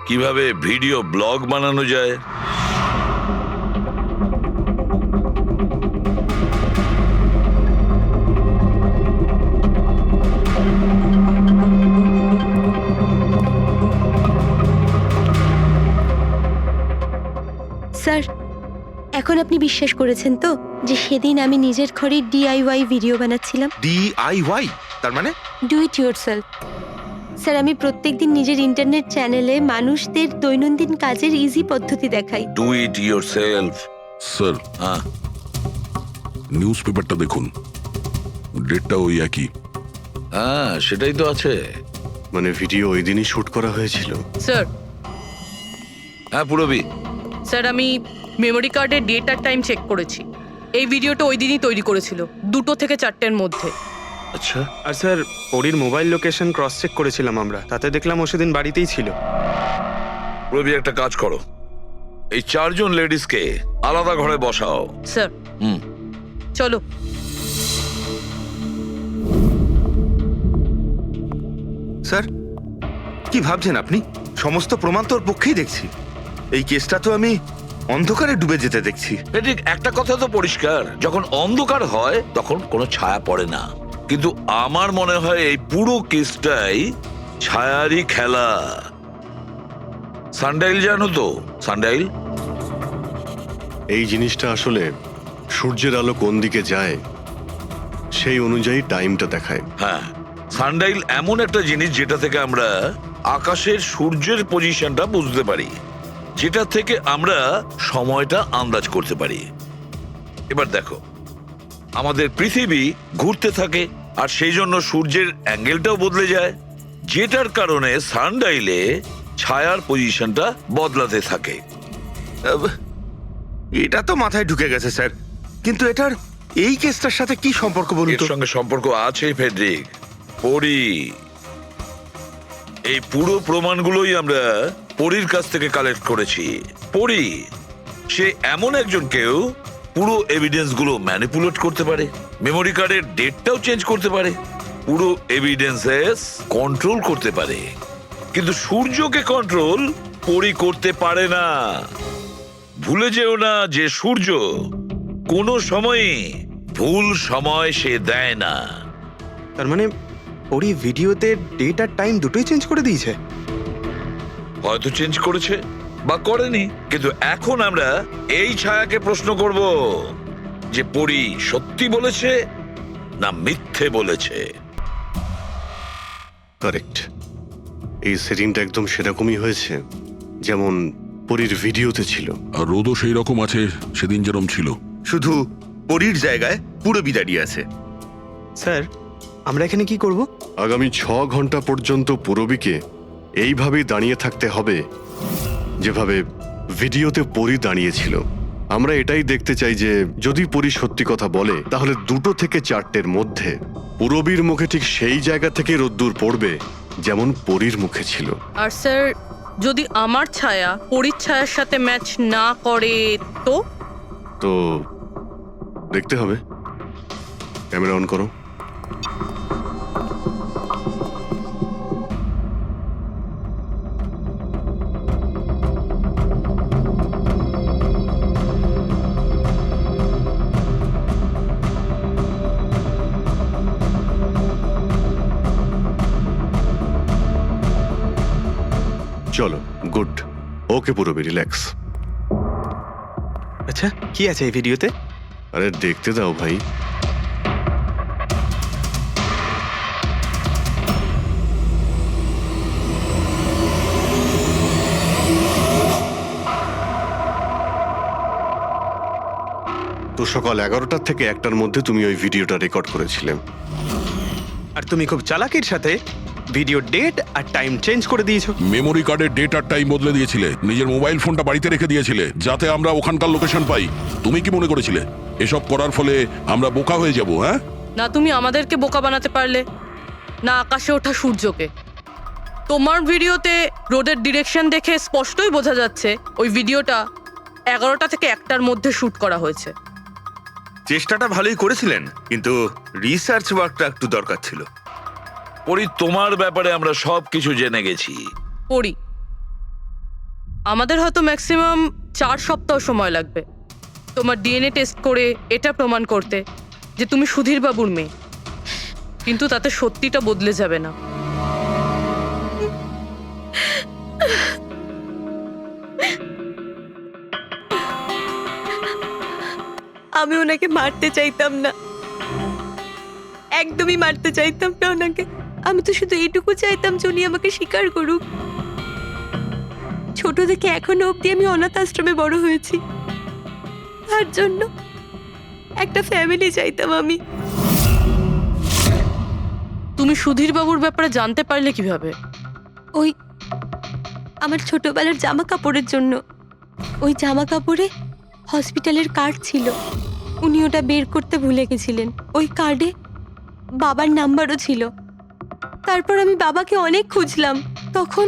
কিভাবে ভিডিও ব্লগ বানানো যায়। স্যার, এখন আপনি বিশ্বাস করেছেন তো যে সেদিন আমি নিজের ঘরে DIY ভিডিও বানাচ্ছিলাম? DIY তার মানে? Do it yourself. স্যার, আমি প্রত্যেকদিন নিজের ইন্টারনেট চ্যানেলে মানুষদের দৈনন্দিন কাজের ইজি পদ্ধতি দেখাই। Do it yourself. স্যার, হ্যাঁ, নিউজ পেপারটা দেখুন, ডেটটা ওই একই। হ্যাঁ সেটাই তো আছে। মানে ভিডিও ওই দিনই শুট করা হয়েছিল? স্যার, হ্যাঁ পুরবি। স্যার আমি মেমোরি কার্ডের ডেট আর টাইম চেক করেছি। এই ভিডিওটা ওই দিনই তৈরি করেছিল, 2টো থেকে 4টের মধ্যে। আচ্ছা, আর স্যার, ওরির মোবাইল লোকেশন ক্রস চেক করেছিলাম আমরা, তাতে দেখলাম ও সেদিন বাড়িতেই ছিল। পুরবি একটা কাজ করো, এই 4 জন লেডিসকে আলাদা ঘরে বসাও। স্যার, হুম, চলো। স্যার, কি ভাবছেন আপনি? সমস্ত প্রমাণ তোর পক্ষেই দেখছি। এই কেসটা তো আমি অন্ধকারে ডুবে যেতে দেখছি। ঠিক একটা কথা তো পরিষ্কার, যখন অন্ধকার হয় তখন কোনো ছায়া পড়ে না, কিন্তু আমার মনে হয় এই পুরো কেসটাই ছায়ারই খেলা। সানডাইল জানো তো? সানডাইল এই জিনিসটা আসলে সূর্যের আলো কোন দিকে যায় সেই অনুযায়ী টাইমটা দেখায়। হ্যাঁ, সানডাইল এমন একটা জিনিস যেটা থেকে আমরা আকাশের সূর্যের পজিশনটা বুঝতে পারি, যেটা থেকে আমরা সময়টা আন্দাজ করতে পারি। এবার দেখো, আমাদের পৃথিবী ঘুরতে থাকে আর সেই জন্য সূর্যের অ্যাঙ্গেলটাও বদলে যায়, যেটার কারণে সানডাইলে ছায়ার পজিশনটা বদলাতে থাকে। এটা তো মাথায় ঢুকে গেছে স্যার, কিন্তু এটার এই কেসটার সাথে কি সম্পর্ক বলুন এর তো? সঙ্গে সম্পর্ক আছে ফেডরিক। পরি, এই পুরো প্রমাণগুলোই আমরা পরীর কাছ থেকে কালেক্ট করেছি। পরি সে এমন একজন কেউ পুরো এভিডেন্স গুলো ম্যানিপুলেট করতে পারে, মেমোরি কার্ডের ডেটটাও চেঞ্জ করতে পারে, পুরো এভিডেন্সেস কন্ট্রোল করতে পারে, কিন্তু সূর্যকে কন্ট্রোল পরি করতে পারে না। ভুলে যেও না যে সূর্য কোনো সময়ে ভুল সময় সে দেয় না। তার মানে ওরই ভিডিওতে ডেট আর টাইম দুটোই চেঞ্জ করে দিয়েছে। হয়তো চেঞ্জ করেছে বা করেনি, কিন্তু এখন আমরা এই ছায়াকে প্রশ্ন করব যে পরি সত্যি বলেছে না মিথ্যে বলেছে। কারেক্ট, এই সেটিংটা একদম সেরকমই হয়েছে যেমন পরীর ভিডিওতে ছিল। আর রোদও সেই রকম আছে সেদিন যেরকম ছিল। শুধু পরীর জায়গায় পুরো দাঁড়িয়ে আছে। স্যার, আমরা এখানে কি করব? আগামী 6 ঘন্টা পর্যন্ত পূরবীকে এইভাবেই দাঁড়িয়ে থাকতে হবে যেভাবে ভিডিওতে পরী দাঁড়িয়েছিল। আমরা এটাই দেখতে চাই যে যদি পরী সত্যি কথা বলে তাহলে 2 থেকে 4টের মধ্যে পূরবীর মুখে ঠিক সেই জায়গা থেকে রোদ্দুর পড়বে যেমন পরীর মুখে ছিল। আর স্যার, যদি আমার ছায়া পরীর ছায়ার সাথে ম্যাচ না করে তো? তো দেখতে হবে। ক্যামেরা অন করো। চলো, গুড। ওকে পূরবী, রিল্যাক্স। আচ্ছা, কি আছে এই ভিডিওতে? আরে দেখতে দাও ভাই। তো সকাল 11টা থেকে 1টার মধ্যে তুমি ওই ভিডিওটা রেকর্ড করেছিলে। আর তুমি খুব চালাকির সাথে ভিডিও ডেট আর টাইম চেঞ্জ করে দিয়েছো। মেমোরি কার্ডের ডেট আর টাইম বদলে দিয়েছিলে, নিজের মোবাইল ফোনটা বাড়িতে রেখে দিয়েছিলে যাতে আমরা ওখানকার লোকেশন পাই। তুমি কি মনে করেছিলে এসব করার ফলে আমরা বোকা হয়ে যাব? হ্যাঁ, না তুমি আমাদেরকে বোকা বানাতে পারলে, না আকাশে ওঠা সূর্যকে। তোমার ভিডিওতে রোডের ডিরেকশন দেখে স্পষ্টই বোঝা যাচ্ছে ওই ভিডিওটা 11টা থেকে 1টার মধ্যে শুট করা হয়েছে। চেষ্টাটা ভালোই করেছিলেন, কিন্তু রিসার্চ ওয়ার্কটা একটু দরকার ছিল। পরি, তোমার ব্যাপারে আমরা সবকিছু জেনে গেছি। পড়ি, আমাদের হয়তো ম্যাক্সিমাম 4 সপ্তাহ সময় লাগবে তোমার ডিএনএ টেস্ট করে এটা প্রমাণ করতে যে তুমি সুধীর বাবুর মেয়ে, কিন্তু তাতে সত্যিটা বদলে যাবে না। আমি ওনাকে মারতে চাইতাম না, একদমই মারতে চাইতাম না ওনাকে। আমি তো শুধু এইটুকু চাইতাম যে উনি আমাকে স্বীকার করুক। ছোট থেকে এখনো অবধি আমি অনাথ আশ্রমে বড় হয়েছি, তার জন্য একটা ফ্যামিলি চাইতাম আমি। তুমি সুধীর বাবুর ব্যাপারে জানতে পারলে কিভাবে? ওই আমার ছোটবেলার জামা কাপড়ের জন্য। ওই জামা কাপড়ে হসপিটালের কার্ড ছিল, উনি ওটা বের করতে ভুলে গেছিলেন। ওই কার্ডে বাবার নাম্বারও ছিল। তারপর আমি বাবাকে অনেক খুঁজলাম, তখন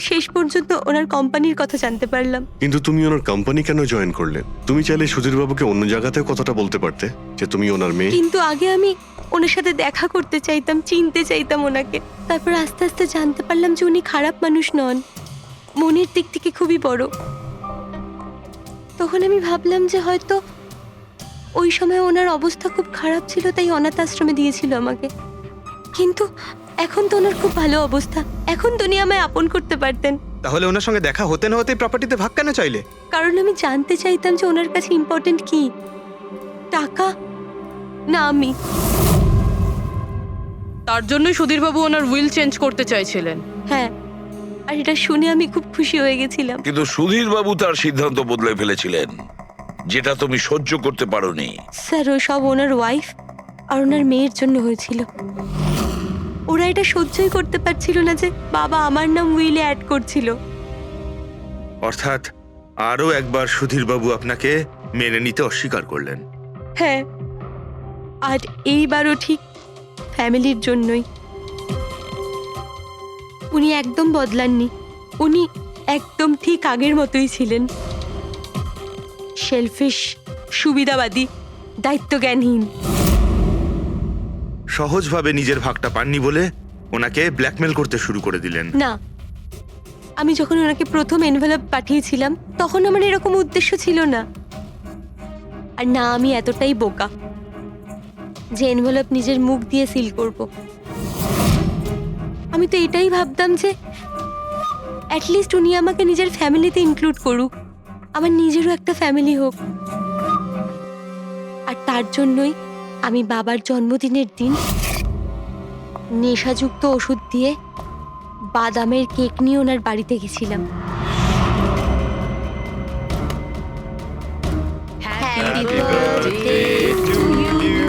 শেষ পর্যন্ত ওনার কোম্পানির কথা জানতে পারলাম। কিন্তু তুমি ওনার কোম্পানি কেন জয়েন করলে? তুমি চাইলে সুধীর বাবুকে অন্য জায়গাতেও কথাটা বলতে পারতে যে তুমি ওনার মেয়ে। কিন্তু আগে আমি ওনার সাথে দেখা করতে চাইতাম, চিনতে চাইতাম ওনাকে। তারপর আস্তে আস্তে জানতে পারলাম যে উনি খারাপ মানুষ নন, মনের দিক থেকে খুবই বড়। তখন আমি ভাবলাম যে হয়তো ওই সময় ওনার অবস্থা খুব খারাপ ছিল, তাই অনাথ আশ্রমে দিয়েছিল আমাকে। কিন্তু এখন তো ওনার খুব ভালো অবস্থা, এখন তো উনি আমায় আপন করতে পারতেন। তাহলে ওনার সঙ্গে দেখা হতে না হতেই প্রপার্টিতে ভাগ কেন চাইলে? কারণ আমি জানতে চাইতাম যে ওনার কাছে ইম্পর্টেন্ট কি, টাকা না আমি। তার জন্যই সুধীরবাবু ওনার উইল চেঞ্জ করতে চাইছিলেন। হ্যাঁ, আর এটা শুনে আমি খুব খুশি হয়ে গেছিলাম। কিন্তু সুধীর বাবু তার সিদ্ধান্ত বদলে ফেলেছিলেন, যেটা তুমি সহ্য করতে পারোনি। স্যার, ও সব ওনার ওয়াইফ আর ওনার মেয়ের জন্য হয়েছিল। ওরা এটা সহ্যই করতে পারছিল না যে বাবা আমার নাম উইলে অ্যাড করছিল। অর্থাৎ আরও একবার সুধীর বাবু আপনাকে মেনে নিতে অস্বীকার করলেন। হ্যাঁ, আর এইবারও ঠিক ফ্যামিলির জন্যই। উনি একদম বদলাননি, উনি একদম ঠিক আগের মতোই ছিলেন। সেলফিশ, সুবিধাবাদী, দায়িত্বজ্ঞানহীন। সহজভাবে নিজের ভাগটা পাননি বলে ওনাকে ব্ল্যাকমেল করতে শুরু করে দিলেন। না, আমি যখন ওনাকে প্রথম এনভেলপ পাঠিয়েছিলাম তখন আমার এরকম উদ্দেশ্য ছিল না। আর না আমি এতটাই বোকা যে এনভেলপ নিজের মুখ দিয়ে সিল করব। আমি তো এটাই ভাবতাম যে অ্যাটলিস্ট উনি আমাকে নিজের ফ্যামিলিতে ইনক্লুড করুক, আমার নিজেরও একটা ফ্যামিলি হোক। আর তার জন্যই আমি বাবার জন্মদিনের দিন নেশাযুক্ত ওষুধ দিয়ে বাদামের কেক নিয়ে ওনার বাড়িতে গেছিলাম। Happy birthday to you.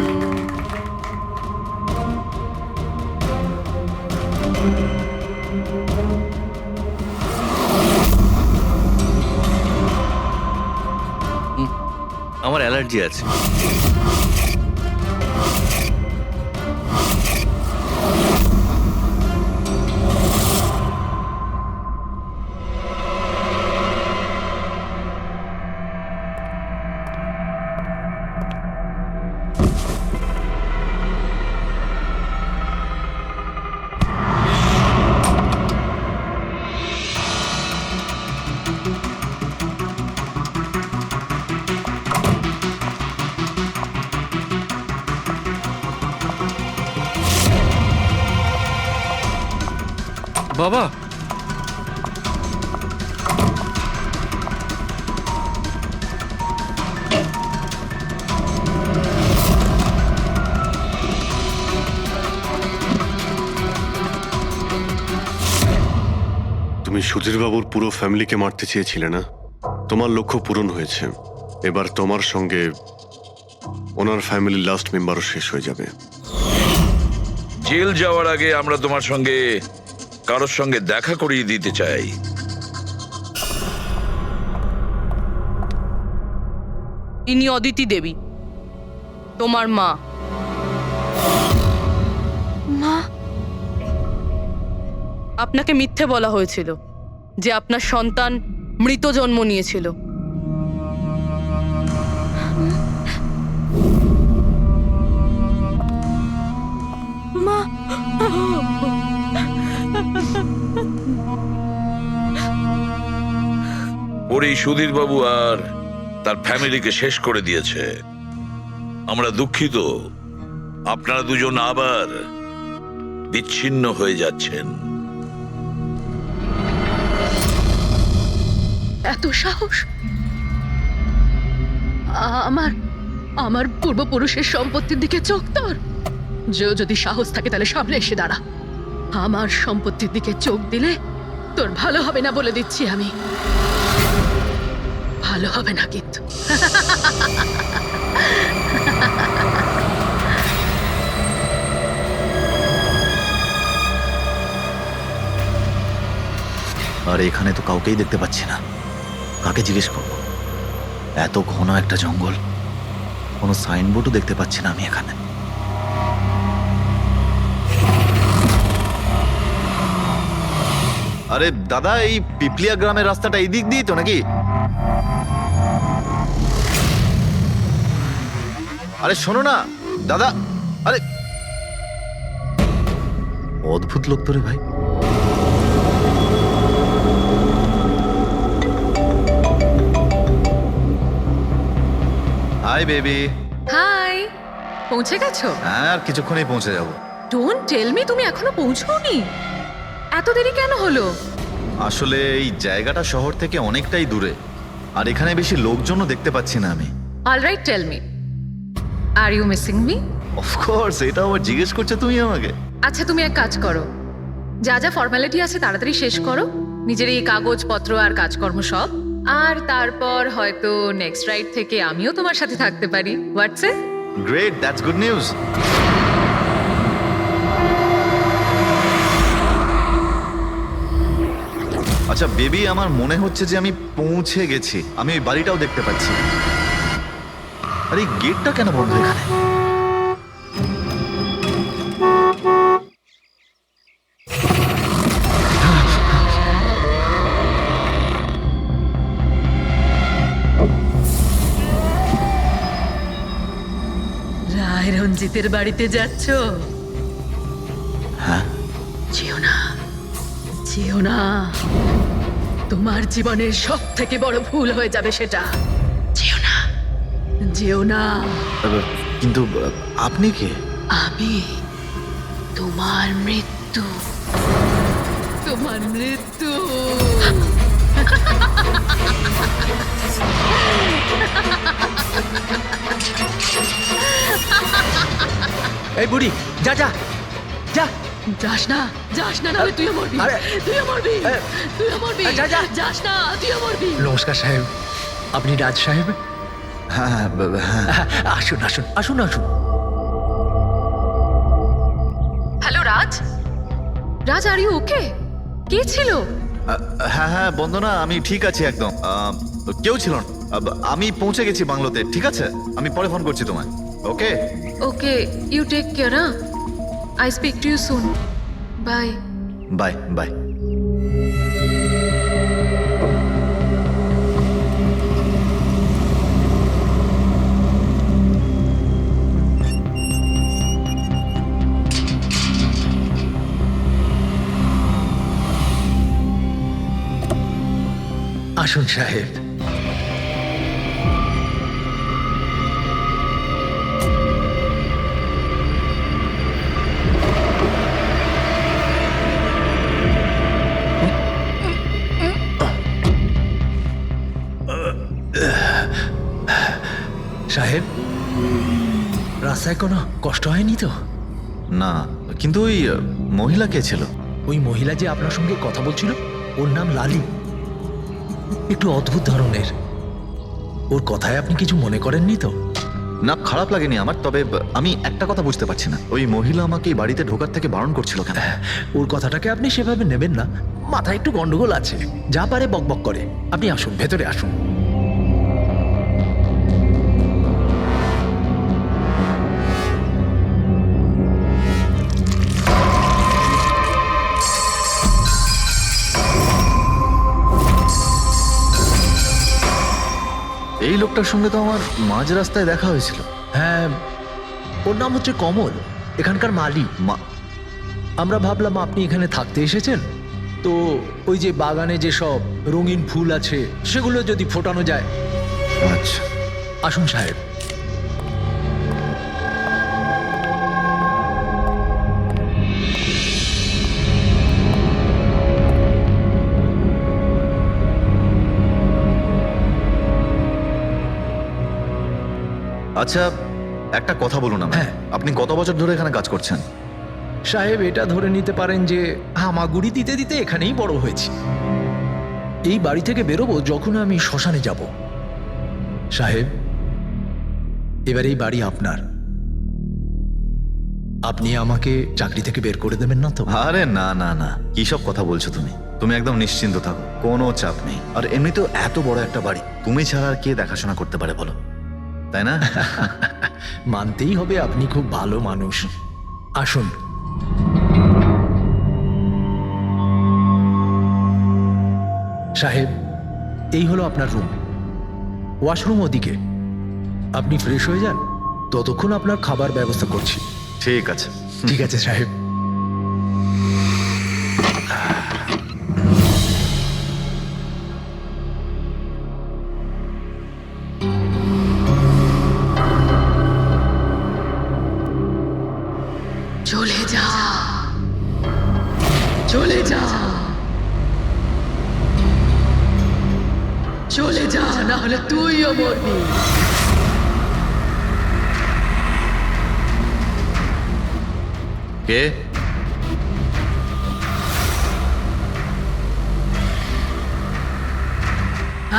আমার অ্যালার্জি আছে। বাবা, তুমি সুধীরবাবুর পুরো ফ্যামিলিকে মারতে চেয়েছিলে না? তোমার লক্ষ্য পূরণ হয়েছে। এবার তোমার সঙ্গে ওনার ফ্যামিলির লাস্ট মেম্বারও শেষ হয়ে যাবে। জেল যাওয়ার আগে আমরা তোমার সঙ্গে কারোর সঙ্গে দেখা করিয়ে দিতে চাই। ইনি অদিতি দেবী, তোমার মা। মা, আপনাকে মিথ্যে বলা হয়েছিল যে আপনার সন্তান মৃত জন্ম নিয়েছিল। মা, ওর এই সুধীর বাবু আর তার ফ্যামিলিকে শেষ করে দিয়েছে। আমরা দুঃখিত, আপনারা দুজন আবার বিচ্ছিন্ন হয়ে যাচ্ছেন। এত সাহস! আমার পূর্বপুরুষের সম্পত্তির দিকে চোখ তোর। যদি সাহস থাকে তাহলে সামনে এসে দাঁড়া। আমার সম্পত্তির দিকে চোখ দিলে তোর ভালো হবে না বলে দিচ্ছি আমি। ভালো হবে না কিন্তু। আর এখানে তো কাউকেই দেখতে পাচ্ছি না, কাকে জিজ্ঞেস করব? এত ঘন একটা জঙ্গল, কোনো সাইনবোর্ডও দেখতে পাচ্ছি না আমি এখানে। আরে দাদা, এই পিপলিয়া গ্রামের রাস্তাটা এই দিক দিয়ে তো নাকি? আরে শোনো না দাদা, আরে অদ্ভুত লোক তো রে ভাই। Hi baby. হাই, পৌঁছে গেছো? হ্যাঁ, আর কিছুক্ষণেই পৌঁছে যাব। ডোন্ট টেল মি তুমি এখনো পৌঁছোনি। এত দেরি কেন হলো? আসলে এই জায়গাটা শহর থেকে অনেকটাই দূরে, আর এখানে বেশি লোকজনও দেখতে পাচ্ছি না আমি। Alright, tell me, are you missing me? Of course, এটা আবার জিজ্ঞেস করছো তুমি আমাকে? আচ্ছা, তুমি এক কাজ করো, যা যা ফর্মালিটি আছে তাড়াতাড়ি শেষ করো, নিজের এই কাগজপত্র আর কাজকর্ম সব, আর তারপর হয়তো নেক্সট রাইড থেকে আমিও তোমার সাথে থাকতে পারি। WhatsApp? Great, that's good news. আচ্ছা বেবি, আমার মনে হচ্ছে যে আমি পৌঁছে গেছি। আমি ওই বাড়িটাও দেখতে পাচ্ছি। আরে এই গেটটা কেন বন্ধ এখানে? রায় রঞ্জিতের বাড়িতে যাচ্ছ? হ্যাঁ। যেও না, যেও না, তোমার জীবনের সব থেকে বড় ভুল হয়ে যাবে সেটা। যেও না, যেও না। কিন্তু আপনি কে? আমি তোমার মৃত্যু, তোমার মৃত্যু। এই বুড়ি, যা যা যা। যাস না, যাস না, নাহলে তুইও মরবি, আরে, তুইও মরবি, এ, তুইও মরবি। যা, যা। যাস না, তুইও মরবি। নমস্কার সাহেব, আপনি রাজ সাহেব? হ্যাঁ হ্যাঁ হ্যাঁ। আসুন আসুন আসুন আসুন। Hello Raj, Raj are you okay? কে ছিল? হ্যাঁ হ্যাঁ বন্দনা, আমি ঠিক আছি একদম। কেউ ছিল না। আমি পৌঁছে গেছি বাংলোতে। ঠিক আছে, আমি পরে ফোন করছি তোমায়। Okay okay, you take care. I speak to you soon. Bye. Bye bye. আসুন সাহেব। সাহেব, রাস্তায় কোনো কষ্ট হয়নি তো? না, কিন্তু ওই মহিলা কে ছিল? ওই মহিলা যে আপনার সঙ্গে কথা বলছিল, ওর নাম লালি। একটু অদ্ভুত ধরনের। ওর কথায় আপনি কিছু মনে করেননি তো? না, খারাপ লাগেনি আমার। তবে আমি একটা কথা বুঝতে পারছি না, ওই মহিলা আমাকে এই বাড়িতে ঢোকার থেকে বারণ করছিল কেন? ওর কথাটাকে আপনি সেভাবে নেবেন না। মাথায় একটু গন্ডগোল আছে, যা পারে বকবক করে। আপনি আসুন, ভেতরে আসুন। এই লোকটার সঙ্গে তো আমার মাঝ রাস্তায় দেখা হয়েছিল। হ্যাঁ, ওর নাম হচ্ছে কমল, এখানকার মালি। আমরা ভাবলাম আপনি এখানে থাকতে এসেছেন, তো ওই যে বাগানে যে সব রঙিন ফুল আছে সেগুলো যদি ফোটানো যায়। আচ্ছা, আসুন সাহেব। আচ্ছা একটা কথা বলুন আমায়। হ্যাঁ। আপনি কত বছর ধরে এখানে কাজ করছেন? সাহেব, এটা ধরে নিতে পারেন যে হামাগুড়ি দিতে দিতে এখানেই বড় হয়েছি। এই বাড়ি থেকে বেরোবো যখন আমি শ্মশানে যাব। সাহেব, এবার এই বাড়ি আপনার। আপনি আমাকে চাকরি থেকে বের করে দেবেন না তো? আরে না না না, কি সব কথা বলছো তুমি? তুমি একদম নিশ্চিন্ত থাকো, কোনো চাপ নেই। আর এমনিতেও এত বড় একটা বাড়ি তুমি ছাড়া আর কে দেখাশোনা করতে পারে বলো, তাই না? মানতেই হবে আপনি খুব ভালো মানুষ। আসুন। সাহেব, এই হলো আপনার রুম। ওয়াশরুম ওদিকে। আপনি ফ্রেশ হয়ে যান, ততক্ষণ আপনার খাবার ব্যবস্থা করছি। ঠিক আছে। ঠিক আছে সাহেব। তুইও মরবি। কে?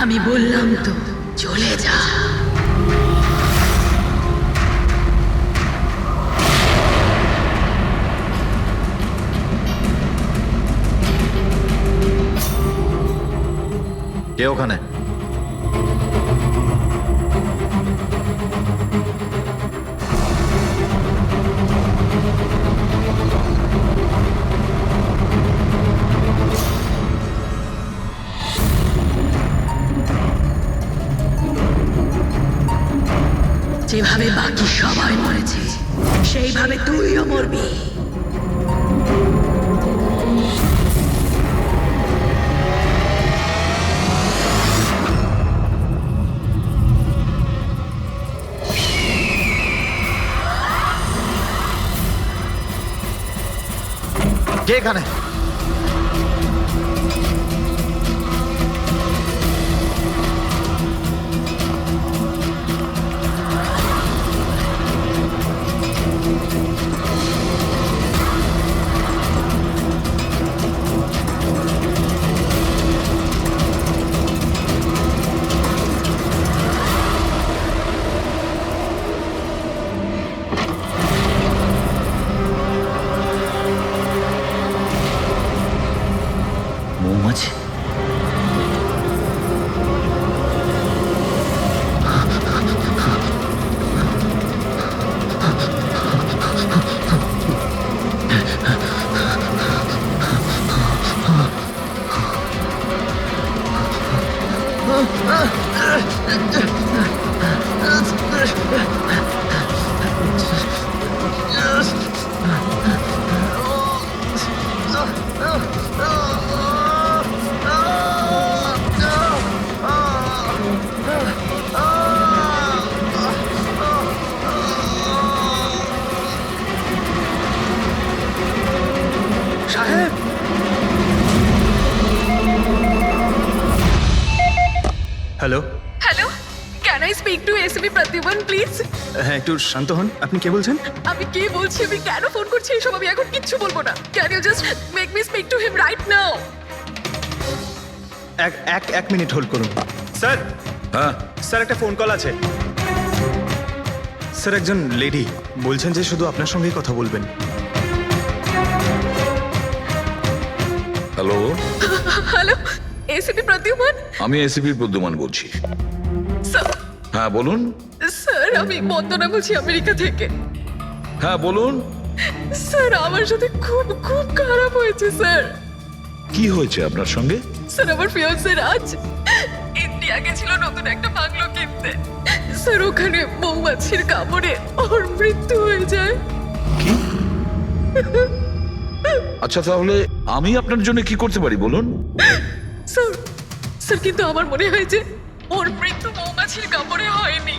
আমি বললাম তো চলে যা। কে ওখানে? যেভাবে বাকি সবাই মরেছে সেইভাবে তুইও মরবি। কে এখানে? মৌমাছি? Hello. Hello, can I speak to SB Pratiman please? হ্যাঁ, একটু শান্ত হন। আপনি কে বলছেন? আমি কে বলছি, আমি কেন ফোন করছি এসব আমি এখন কিচ্ছু বলবো না। Can you just make me speak to him right now? এক মিনিট হোল্ড করুন। স্যার, হ্যাঁ স্যার একটা ফোন কল আছে। স্যার একজন লেডি বলছেন যে শুধু আপনার সঙ্গেই কথা বলবেন। Hello, hello, SB Pratiman? আমি এসিপি প্রদ্যুমান বলছি। স্যার, হ্যাঁ বলুন। স্যার আমি বন্দনা বলছি আমেরিকা থেকে। হ্যাঁ বলুন, স্যার আমার সাথে খুব খুব খারাপ হয়েছে স্যার। কি হয়েছে আপনার সঙ্গে? স্যার আমার ফিয়ান্সে রাজ ইন্ডিয়া গেছিল নতুন একটা বাংলো কিনতে। স্যার ওখানে মৌমাছির কামড়ে ওর মৃত্যু হয়ে যায়। কি? আচ্ছা তাহলে আমি আপনার জন্য কি করতে পারি বলুন? স্যার, স্যার কিন্তু আমার মনে হয় যে ওর মৃত্যু মৌমাছির কামড়ে হয়নি।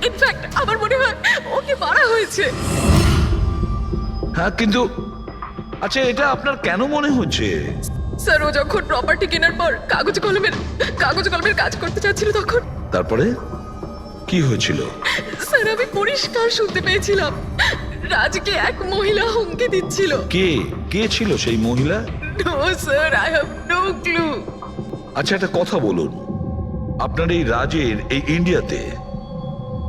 ইনফ্যাক্ট আমার মনে হয় ওকে মারা হয়েছে। হ্যাঁ কিন্তু আচ্ছা এটা আপনার কেন মনে হচ্ছে? স্যার ও যখন প্রপার্টি কেনার পর কাগজ কলমের কাজ করতে চাচ্ছিল তখন। তারপরে কি হয়েছিল? স্যার আমি পরিষ্কার শুনতে পেয়েছিলাম রাজকে এক মহিলা হুমকি দিচ্ছিল। কে ছিল সেই মহিলা? No sir, I have no clue. আচ্ছা একটা কথা বলুন, আপনার এই রাজের এই ইন্ডিয়াতে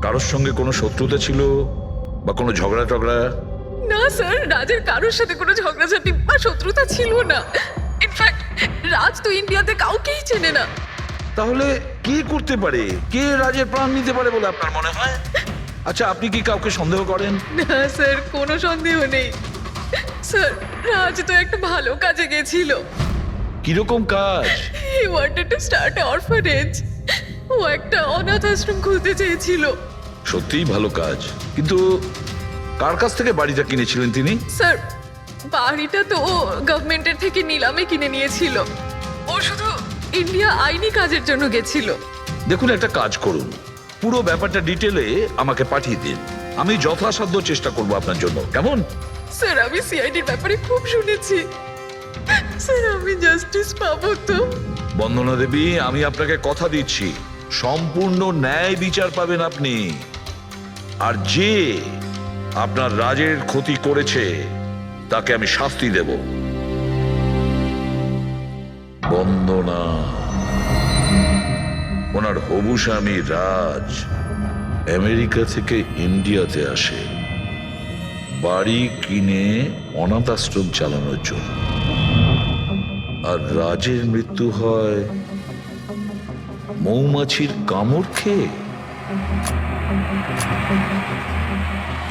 কারোর সঙ্গে কোনো শত্রুতা ছিল বা কোনো ঝগড়া টগড়া? না স্যার, রাজের কারোর সাথে কোনো ঝগড়াঝাটি বা শত্রুতা ছিল না। ইনফ্যাক্ট রাজ তো ইন্ডিয়াতে কাউকেই চেনে না। তাহলে কি করতে পারে? কে রাজের প্রাণ নিতে পারে বলে আপনার মনে হয়? আচ্ছা আপনি কি কাউকে সন্দেহ করেন? না স্যার, কোনো সন্দেহ নেই। স্যার রাজ তো একটা ভালো কাজে গেছিল। কিরকম কাজ? He wanted to start a orphanage. ও একটা অনাথ আশ্রম খুলতে চেয়েছিল। সত্যিই ভালো কাজ, কিন্তু কার কাছ থেকে বাড়িটা কিনেছিলেন তিনি? স্যার বাড়িটা তো ও গভর্নমেন্টের থেকে নিলামে কিনে নিয়েছিল। ও শুধু ইন্ডিয়া আইনি কাজের জন্য গেছিল। দেখুন একটা কাজ করুন, পুরো ব্যাপারটা ডিটেলে আমাকে পাঠিয়ে দিন, আমি যথাসাধ্য চেষ্টা করব আপনার জন্য, কেমন? স্যার আমি সিআইডির ব্যাপারে খুব শুনেছি। স্যার আমি জাস্টিস পাবো তো? বন্দনা দেবী, আমি আপনাকে কথা দিচ্ছি সম্পূর্ণ ন্যায় বিচার পাবেন আপনি। আর যে আপনার রাজের ক্ষতি করেছে তাকে আমি শাস্তি দেব। বন্দনা, ওনার হবু স্বামী রাজ আমেরিকা থেকে ইন্ডিয়াতে আসে বাড়ি কিনে অনাথ আশ্রম চালানোর জন্য। আর রাজের মৃত্যু হয় মৌমাছির কামড় খেয়ে।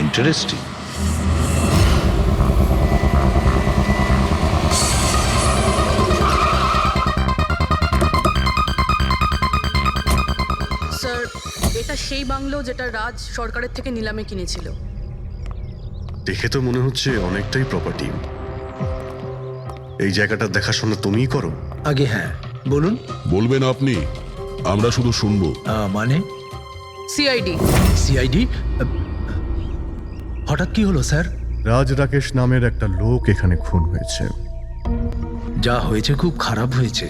ইন্টারেস্টিং। স্যার, এটা সেই বাংলো যেটা রাজ সরকারের থেকে নিলামে কিনেছিল। দেখে তো মনে হচ্ছে অনেকটাই প্রপার্টি। এই জায়গাটার দেখাশোনা তুমিই করো? আগে হ্যাঁ, বলুন। বলবেন আপনি, আমরা শুধু শুনবো। মানে সিআইডি। সিআইডি? হঠাৎ কি হলো স্যার? রাজ রাকেশ নামের একটা লোক এখানে খুন হয়েছে। যা হয়েছে খুব খারাপ হয়েছে।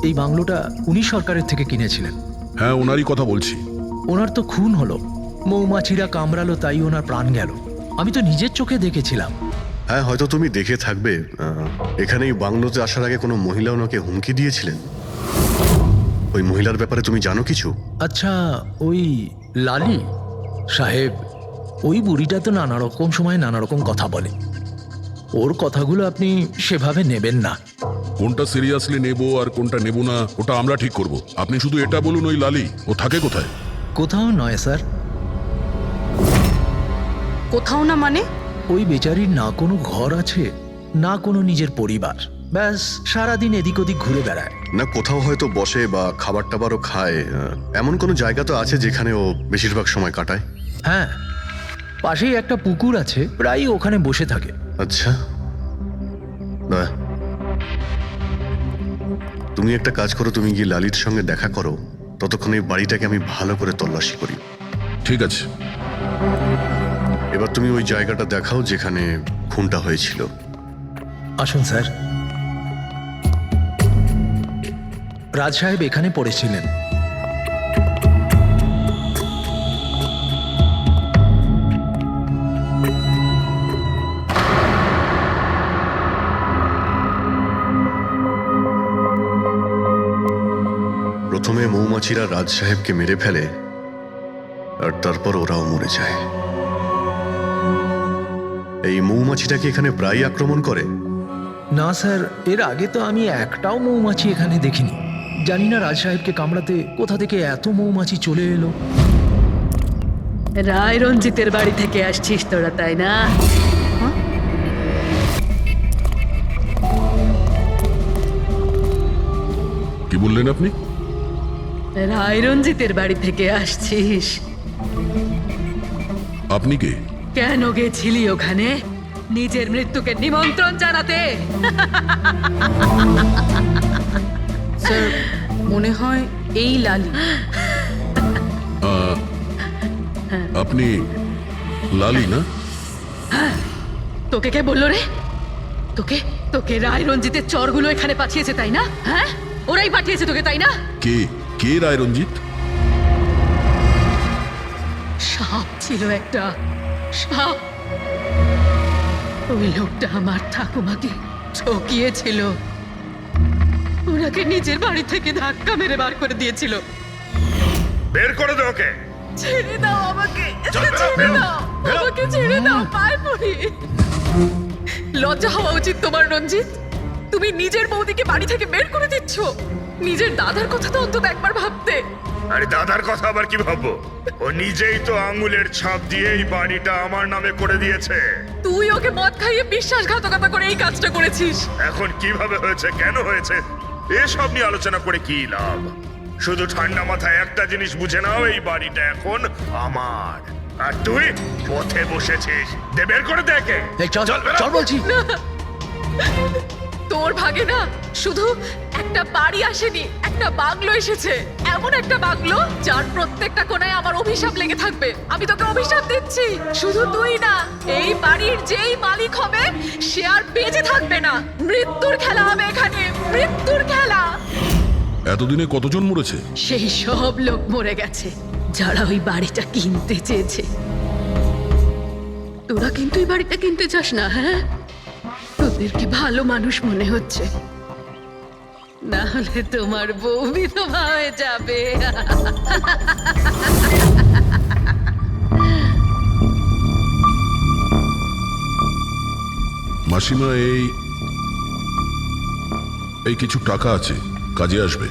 এই বাংলোটা উনি সরকারের থেকে কিনেছিলেন। হ্যাঁ, ওনারই কথা বলছি। ওনার তো খুন হলো, মৌমাছিরা কামড়ালো, তাই ওনার প্রাণ গেল। আমি তো নিজের চোখে দেখেছিলাম। হ্যাঁ, হয়তো তুমি দেখে থাকবে। এখানে এই বাংলোতে আসার আগে কোনো মহিলা ওনাকে হুমকি দিয়েছিলেন। ওই মহিলার ব্যাপারে তুমি জানো কিছু? আচ্ছা, ওই লালি সাহেব, ওই বুড়িটা তো নানা রকম সময় নানা রকম কথা বলে। ওর কথাগুলো আপনি সেভাবে নেবেন না। কোনটা সিরিয়াসলি নেব আর কোনটা নেব না ওটা আমরা ঠিক করব। আপনি শুধু এটা বলুন, ওই লালি ও থাকে কোথায়? কোথাও নয় স্যার। কোথাও না মানে? ওই বেচারির না কোনো ঘর আছে, না কোনো নিজের পরিবার। ব্যাস সারাদিন এদিক ওদিক ঘুরে বেড়ায়। না কোথাও হয়তো বসে বা খাবার টাবারও খায়, এমন কোনো জায়গা তো আছে যেখানে ও বেশিরভাগ সময় কাটায়? হ্যাঁ, পাশেই একটা পুকুর আছে, প্রায়ই ওখানে বসে থাকে। আচ্ছা, না তুমি একটা কাজ করো, তুমি গিয়ে লালির সঙ্গে দেখা করো। ততক্ষণ এই বাড়িটাকে আমি ভালো করে তল্লাশি করি। ঠিক আছে। এবার তুমি ওই জায়গাটা দেখাও যেখানে খুনটা হয়েছিল। আসুন স্যার। রাজ সাহেব এখানে পড়েছিলেন। প্রথমে মৌমাছিরা রাজ সাহেবকে মেরে ফেলে, আর তারপর ওরাও মরে যায়। এই মৌমাছিটাকে এখানে প্রায় আক্রমণ করে? না স্যার, এর আগে তো আমি একটাও মৌমাছি এখানে দেখিনি। জানি না রাজ সাহেবকে কামড়াতে কোথা থেকে এত মৌমাছি চলে এলো। রায় রঞ্জিতের বাড়ি থেকে আসছিস তোরা, তাই না? কি বললেন আপনি? রায় রঞ্জিতের বাড়ি থেকে আসছিস? আপনি কে? কেন গেছিলি ওখানে? নিজের মৃত্যুকে নিমন্ত্রণ জানাতে? স্যার, মনে হয় এই লালি। আপনি লালি না? তোকে কে বললো রে? তোকে তোকে রায় রঞ্জিতের চরগুলো এখানে পাঠিয়েছে, তাই না? হ্যাঁ, ওরাই পাঠিয়েছে তোকে, তাই না? কে কে রায় রঞ্জিত? সাপ ছিল একটা, সাপ। ওই লোকটা আমার ঠাকুমাকে ঠকিয়েছিল। ওনাকে নিজের বাড়ি থেকে ধাক্কা মেরে বার করে দিয়েছিল। বের করে দে ওকে। ছেড়ে দাও আমাকে, ছেড়ে দাও আমাকে, ছেড়ে দাও, পায়ে পড়ি। লজ্জা হওয়া উচিত তোমার রঞ্জিত। তুমি নিজের বৌদিকে বাড়ি থেকে বের করে দিচ্ছ। নিজের দাদার কথা তো অন্তত একবার ভাবতে। আরে দাদার কথা আবার কি ভাববো? ও নিজেই তো আঙুলের ছাপ দিয়ে এই বাড়িটা আমার নামে করে দিয়েছে। তুই ওকে মদ খাইয়ে বিশ্বাসঘাতকতা করে এই কাজটা করেছিস। এখন কিভাবে হয়েছে, কেন হয়েছে, এসব নিয়ে আলোচনা করে কি লাভ? শুধু ঠান্ডা মাথায় একটা জিনিস বুঝে নাও, এই বাড়িটা এখন আমার। আর তুই পথে বসেছিস। দে বের করে দেখে। চল চল বলছি। তোর ভাগে না শুধু একটা বাড়ি আসেনি, একটা বাংলো এসেছে। এমন একটা বাংলো যার প্রত্যেকটা কোণায় আমার অভিশাপ লেগে থাকবে। আমি তোকে অভিশাপ দিচ্ছি। শুধু তুই না, এই বাড়ির যেই মালিক হবে সে আর বেঁচে থাকবে না। মৃত্যুর খেলা হবে এখানে, মৃত্যুর খেলা। এতদিনে কতজন মরেছে? সেই সব লোক মরে গেছে যারা ওই বাড়িটা কিনতে চেয়েছে। তোরা কিন্তু এই বাড়িটা কিনতে চাস না, হ্যাঁ? তোদের কি ভালো মানুষ মনে হচ্ছে? না হলে তোমার বউ বিধবা হয়ে যাবে। মাসিমা, এই কিছু টাকা আছে, কাজে আসবে।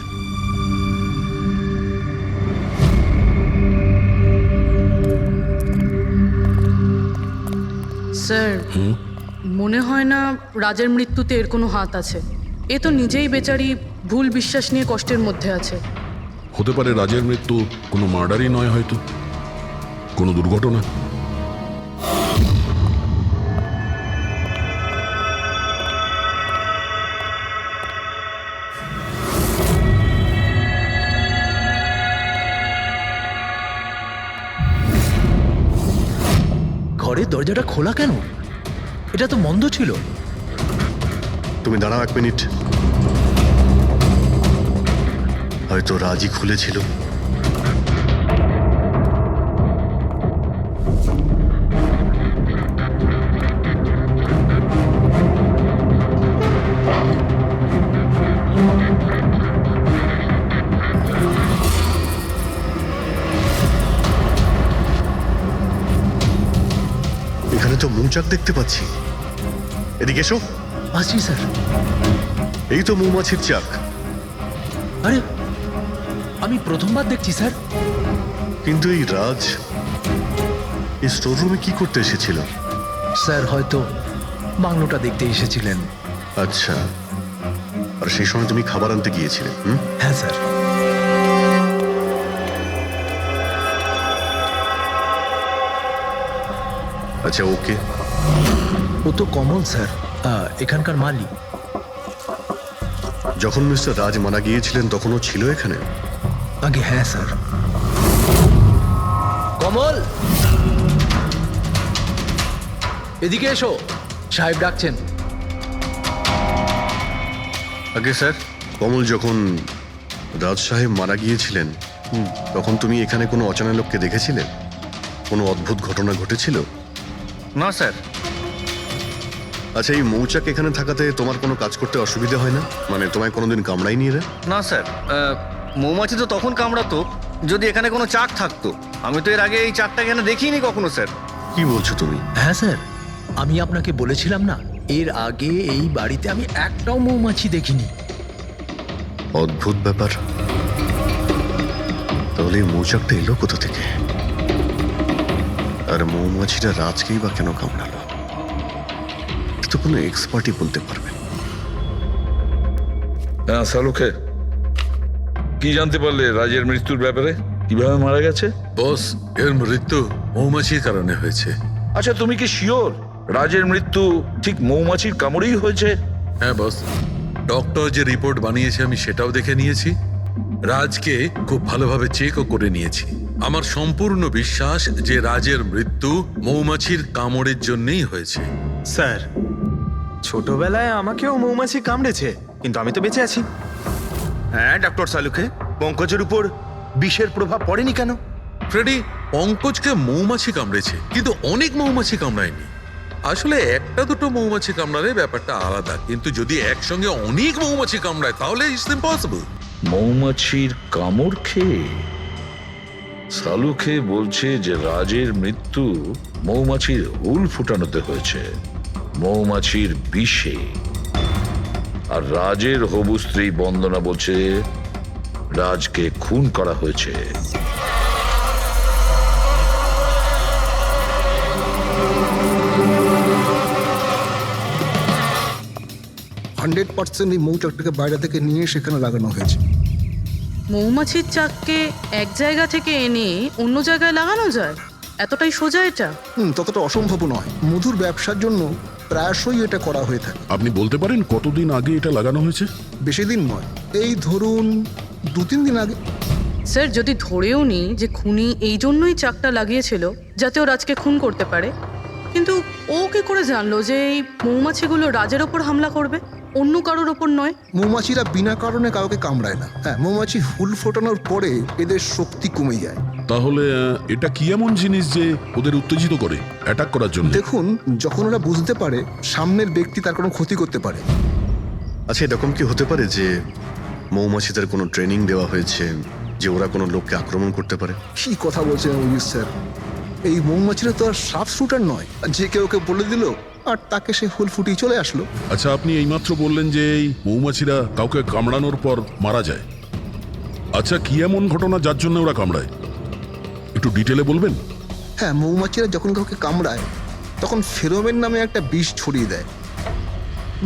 স্যার, মনে হয় না রাজের মৃত্যুতে এর কোনো হাত আছে। এ তো নিজেই বেচারি ভুল বিশ্বাস নিয়ে কষ্টের মধ্যে আছে। হতে পারে রাজের মৃত্যু কোনো মার্ডারই নয়, হয়তো কোনো দুর্ঘটনা। ঘরের দরজাটা খোলা কেন? এটা তো বন্ধ ছিল। তুমি দাঁড়াও 1 মিনিট। হয়তো রাজি খুলেছিল। এখানে তো মৌচাক দেখতে পাচ্ছি। এদিকে এসো। আসছি স্যার। এই তো মৌমাছির চাক। আরে, আমি প্রথমবার দেখছি স্যার। কিন্তু এই রাজ এই স্টোর রুমে কি করতে এসেছিল? স্যার হয়তো বাংলোটা দেখতে এসেছিলেন। আচ্ছা, আর সেই সময় তুমি খাবার আনতে গিয়েছিলে? হ্যাঁ স্যার। আচ্ছা, ওকে। ও তো কমল স্যার, এখানকার মালিক। যখন মিস্টার রাজ মারা গিয়েছিলেন তখন ও ছিল এখানে? আগে হ্যাঁ স্যার। কমল, এদিকে এসো, সাহেব ডাকছেন। আগে স্যার, কমল যখন রাজ সাহেব মারা গিয়েছিলেন তখন তুমি এখানে কোনো অচেনা লোককে দেখেছিলে? কোনো অদ্ভুত ঘটনা ঘটেছিল? না স্যার। আচ্ছা, এই মৌচাক এখানে থাকাতে তোমার কোনো কাজ করতে অসুবিধা হয় না? মানে তোমায় কোনোদিন কামড়ায়নি এরা? না স্যার, মৌমাছি তো তখন কামড়াতো যদি এখানে কোনো চাক থাকতো। আমি তো এর আগে এই চাকটা এখানে দেখিনি কখনো স্যার। কি বলছো তুমি? হ্যাঁ স্যার, আমি আপনাকে বলেছিলাম না, এর আগে এই বাড়িতে আমি একটাও মৌমাছি দেখিনি। অদ্ভুত ব্যাপার। তাহলে এই মৌচাকটা এলো কোথা থেকে? আর মৌমাছিটা রাজকেই বা কেন কামড়ালো? তো কোনো এক্সপার্টই বলতে পারবে। হ্যাঁ সালুখে, কি জানতে পারলে রাজের মৃত্যুর ব্যাপারে? কিভাবে মারা গেছে? বস, এর মৃত্যু মৌমাছির কারণে হয়েছে। আচ্ছা, তুমি কি শিওর রাজের মৃত্যু ঠিক মৌমাছির কামড়েই হয়েছে? হ্যাঁ বস, ডক্টর যে রিপোর্ট বানিয়েছে আমি সেটাও দেখে নিয়েছি। রাজকে খুব ভালোভাবে চেকও করে নিয়েছি। আমার সম্পূর্ণ বিশ্বাস যে রাজের মৃত্যু মৌমাছির কামড়ের জন্যই হয়েছে। স্যার, ছোটবেলায় আমাকেও মৌমাছি কামড়েছে, কিন্তু আমি তো বেঁচে আছি। হ্যাঁ ডক্টর সালুখে, পঙ্কজের উপর বিষের প্রভাব পড়েনি কেন? ফ্রেডি, পঙ্কজকে মৌমাছি কামড়েছে, কিন্তু অনেক মৌমাছি কামড়ায়নি। আসলে একটা দুটো মৌমাছি কামড়ালে ব্যাপারটা আলাদা, কিন্তু যদি একসঙ্গে অনেক মৌমাছি কামড়ায় তাহলে ইটস ইম্পসিবল। মৌমাছির কামড় খেয়ে? সালুখে বলছে যে রাজের মৃত্যু মৌমাছির হুল ফুটানোতে হয়েছে, মৌমাছির বিষে। আর রাজের হবু স্ত্রী বন্দনা বলছে রাজকে খুন করা হয়েছে। 100% এই মৌচাকটাকে বাইরে থেকে নিয়ে সেখানে লাগানো হয়েছে। মৌমাছির চাককে এক জায়গা থেকে এনে অন্য জায়গায় লাগানো যায়? এতটাই সোজা এটা? ততটা অসম্ভব নয়। মধুর ব্যবসার জন্য প্রায়শই এটা করা হয়ে থাকে। আপনি বলতে পারেন কতদিন আগে এটা লাগানো হয়েছে? বেশি দিন নয়, এই ধরুন 2-3 দিন আগে। স্যার, যদি ধরেও নিই যে খুনি এই জন্যই চাকটা লাগিয়েছিল যাতে ও রাজকে খুন করতে পারে, কিন্তু ও কি করে জানলো যে এই মৌমাছিগুলো রাজের ওপর হামলা করবে? অন্য কারোর ওপর নয়? মৌমাছিরা বিনা কারণে কাউকে কামড়ায় না। হ্যাঁ, মৌমাছি হুল ফোটানোর পরে এদের শক্তি কমে যায়। তাহলে এটা কি এমন জিনিস যে ওদের উত্তেজিত করে অ্যাটাক করার জন্য? দেখুন, যখন ওরা বুঝতে পারে সামনের ব্যক্তি তার কোনো ক্ষতি করতে পারে। আচ্ছা, এরকম কি হতে পারে যে মৌমাছিদের কোনো ট্রেনিং দেওয়া হয়েছে যে ওরা কোনো লোককে আক্রমণ করতে পারে? কি কথা বলছেন অভিজিৎ স্যার? এই মৌমাছিরা তো আর সাফ শুটার নয় যে কেউ ওকে বলে দিল আর তাকে সে হুল ফুটিয়ে চলে আসলো। আচ্ছা, আপনি এইমাত্র বললেন যে এই মৌমাছিরা কাউকে কামড়ানোর পর মারা যায়। আচ্ছা, কি এমন ঘটনা যার জন্য ওরা কামড়ায়, একটু ডিটেলে বলবেন? হ্যাঁ, মৌমাছিরা যখন কাউকে কামড়ায় তখন ফেরোমেন নামে একটা বিষ ছড়িয়ে দেয়,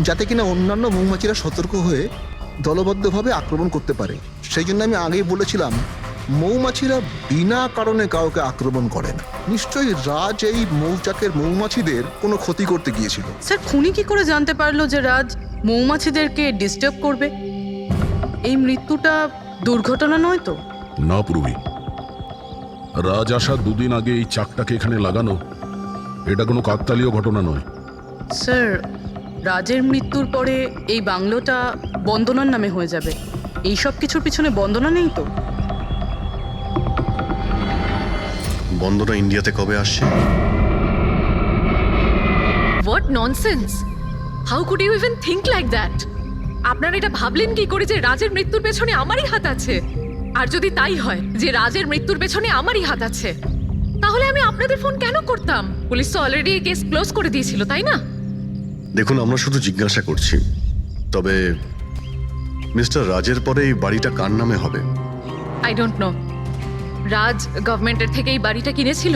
যাতে কিনা অন্যান্য মৌমাছিরা সতর্ক হয়ে দলবদ্ধভাবে আক্রমণ করতে পারে। সেই জন্য আমি আগেই বলেছিলাম মৌমাছিরা বিনা কারণে কাউকে আক্রমণ করে না। নিশ্চয়ই রাজ এই মৌচাকের মৌমাছিদের কোনো ক্ষতি করতে গিয়েছিল। স্যার, খুনি কি করে জানতে পারলো যে রাজ মৌমাছিদেরকে ডিস্টার্ব করবে? এই মৃত্যুটা দুর্ঘটনা নয় তো? না পূর্বী, রাজ আসার দুদিন আগে এই চাকটাকে এখানে লাগানো এটা কোনো কাকতালীয় ঘটনা নয়। স্যার, রাজের মৃত্যুর পরে এই বাংলোটা বন্দনার নামে হয়ে যাবে। এই সব কিছুর পিছনে বন্দনা নেই তো? বন্দনা ইন্ডিয়াতে কবে আসছে? What nonsense! How could you even think like that? আপনারা এটা ভাবলেন কি করে যে রাজের মৃত্যুর পেছনে আমারই হাত আছে? আর যদি তাই হয় যে রাজের মৃত্যুর পেছনে আমারই হাত আছে, তাহলে আমি আপনাদের ফোন কেন করতাম? পুলিশ তো অলরেডি কেস ক্লোজ করে দিয়েছিল, তাই না? দেখুন, আমরা শুধু জিজ্ঞাসা করছি। তবে মিস্টার রাজের পরে এই বাড়িটা কার নামে হবে? I don't know. রাজ গভর্নমেন্টের থেকে এই বাড়িটা কিনেছিল,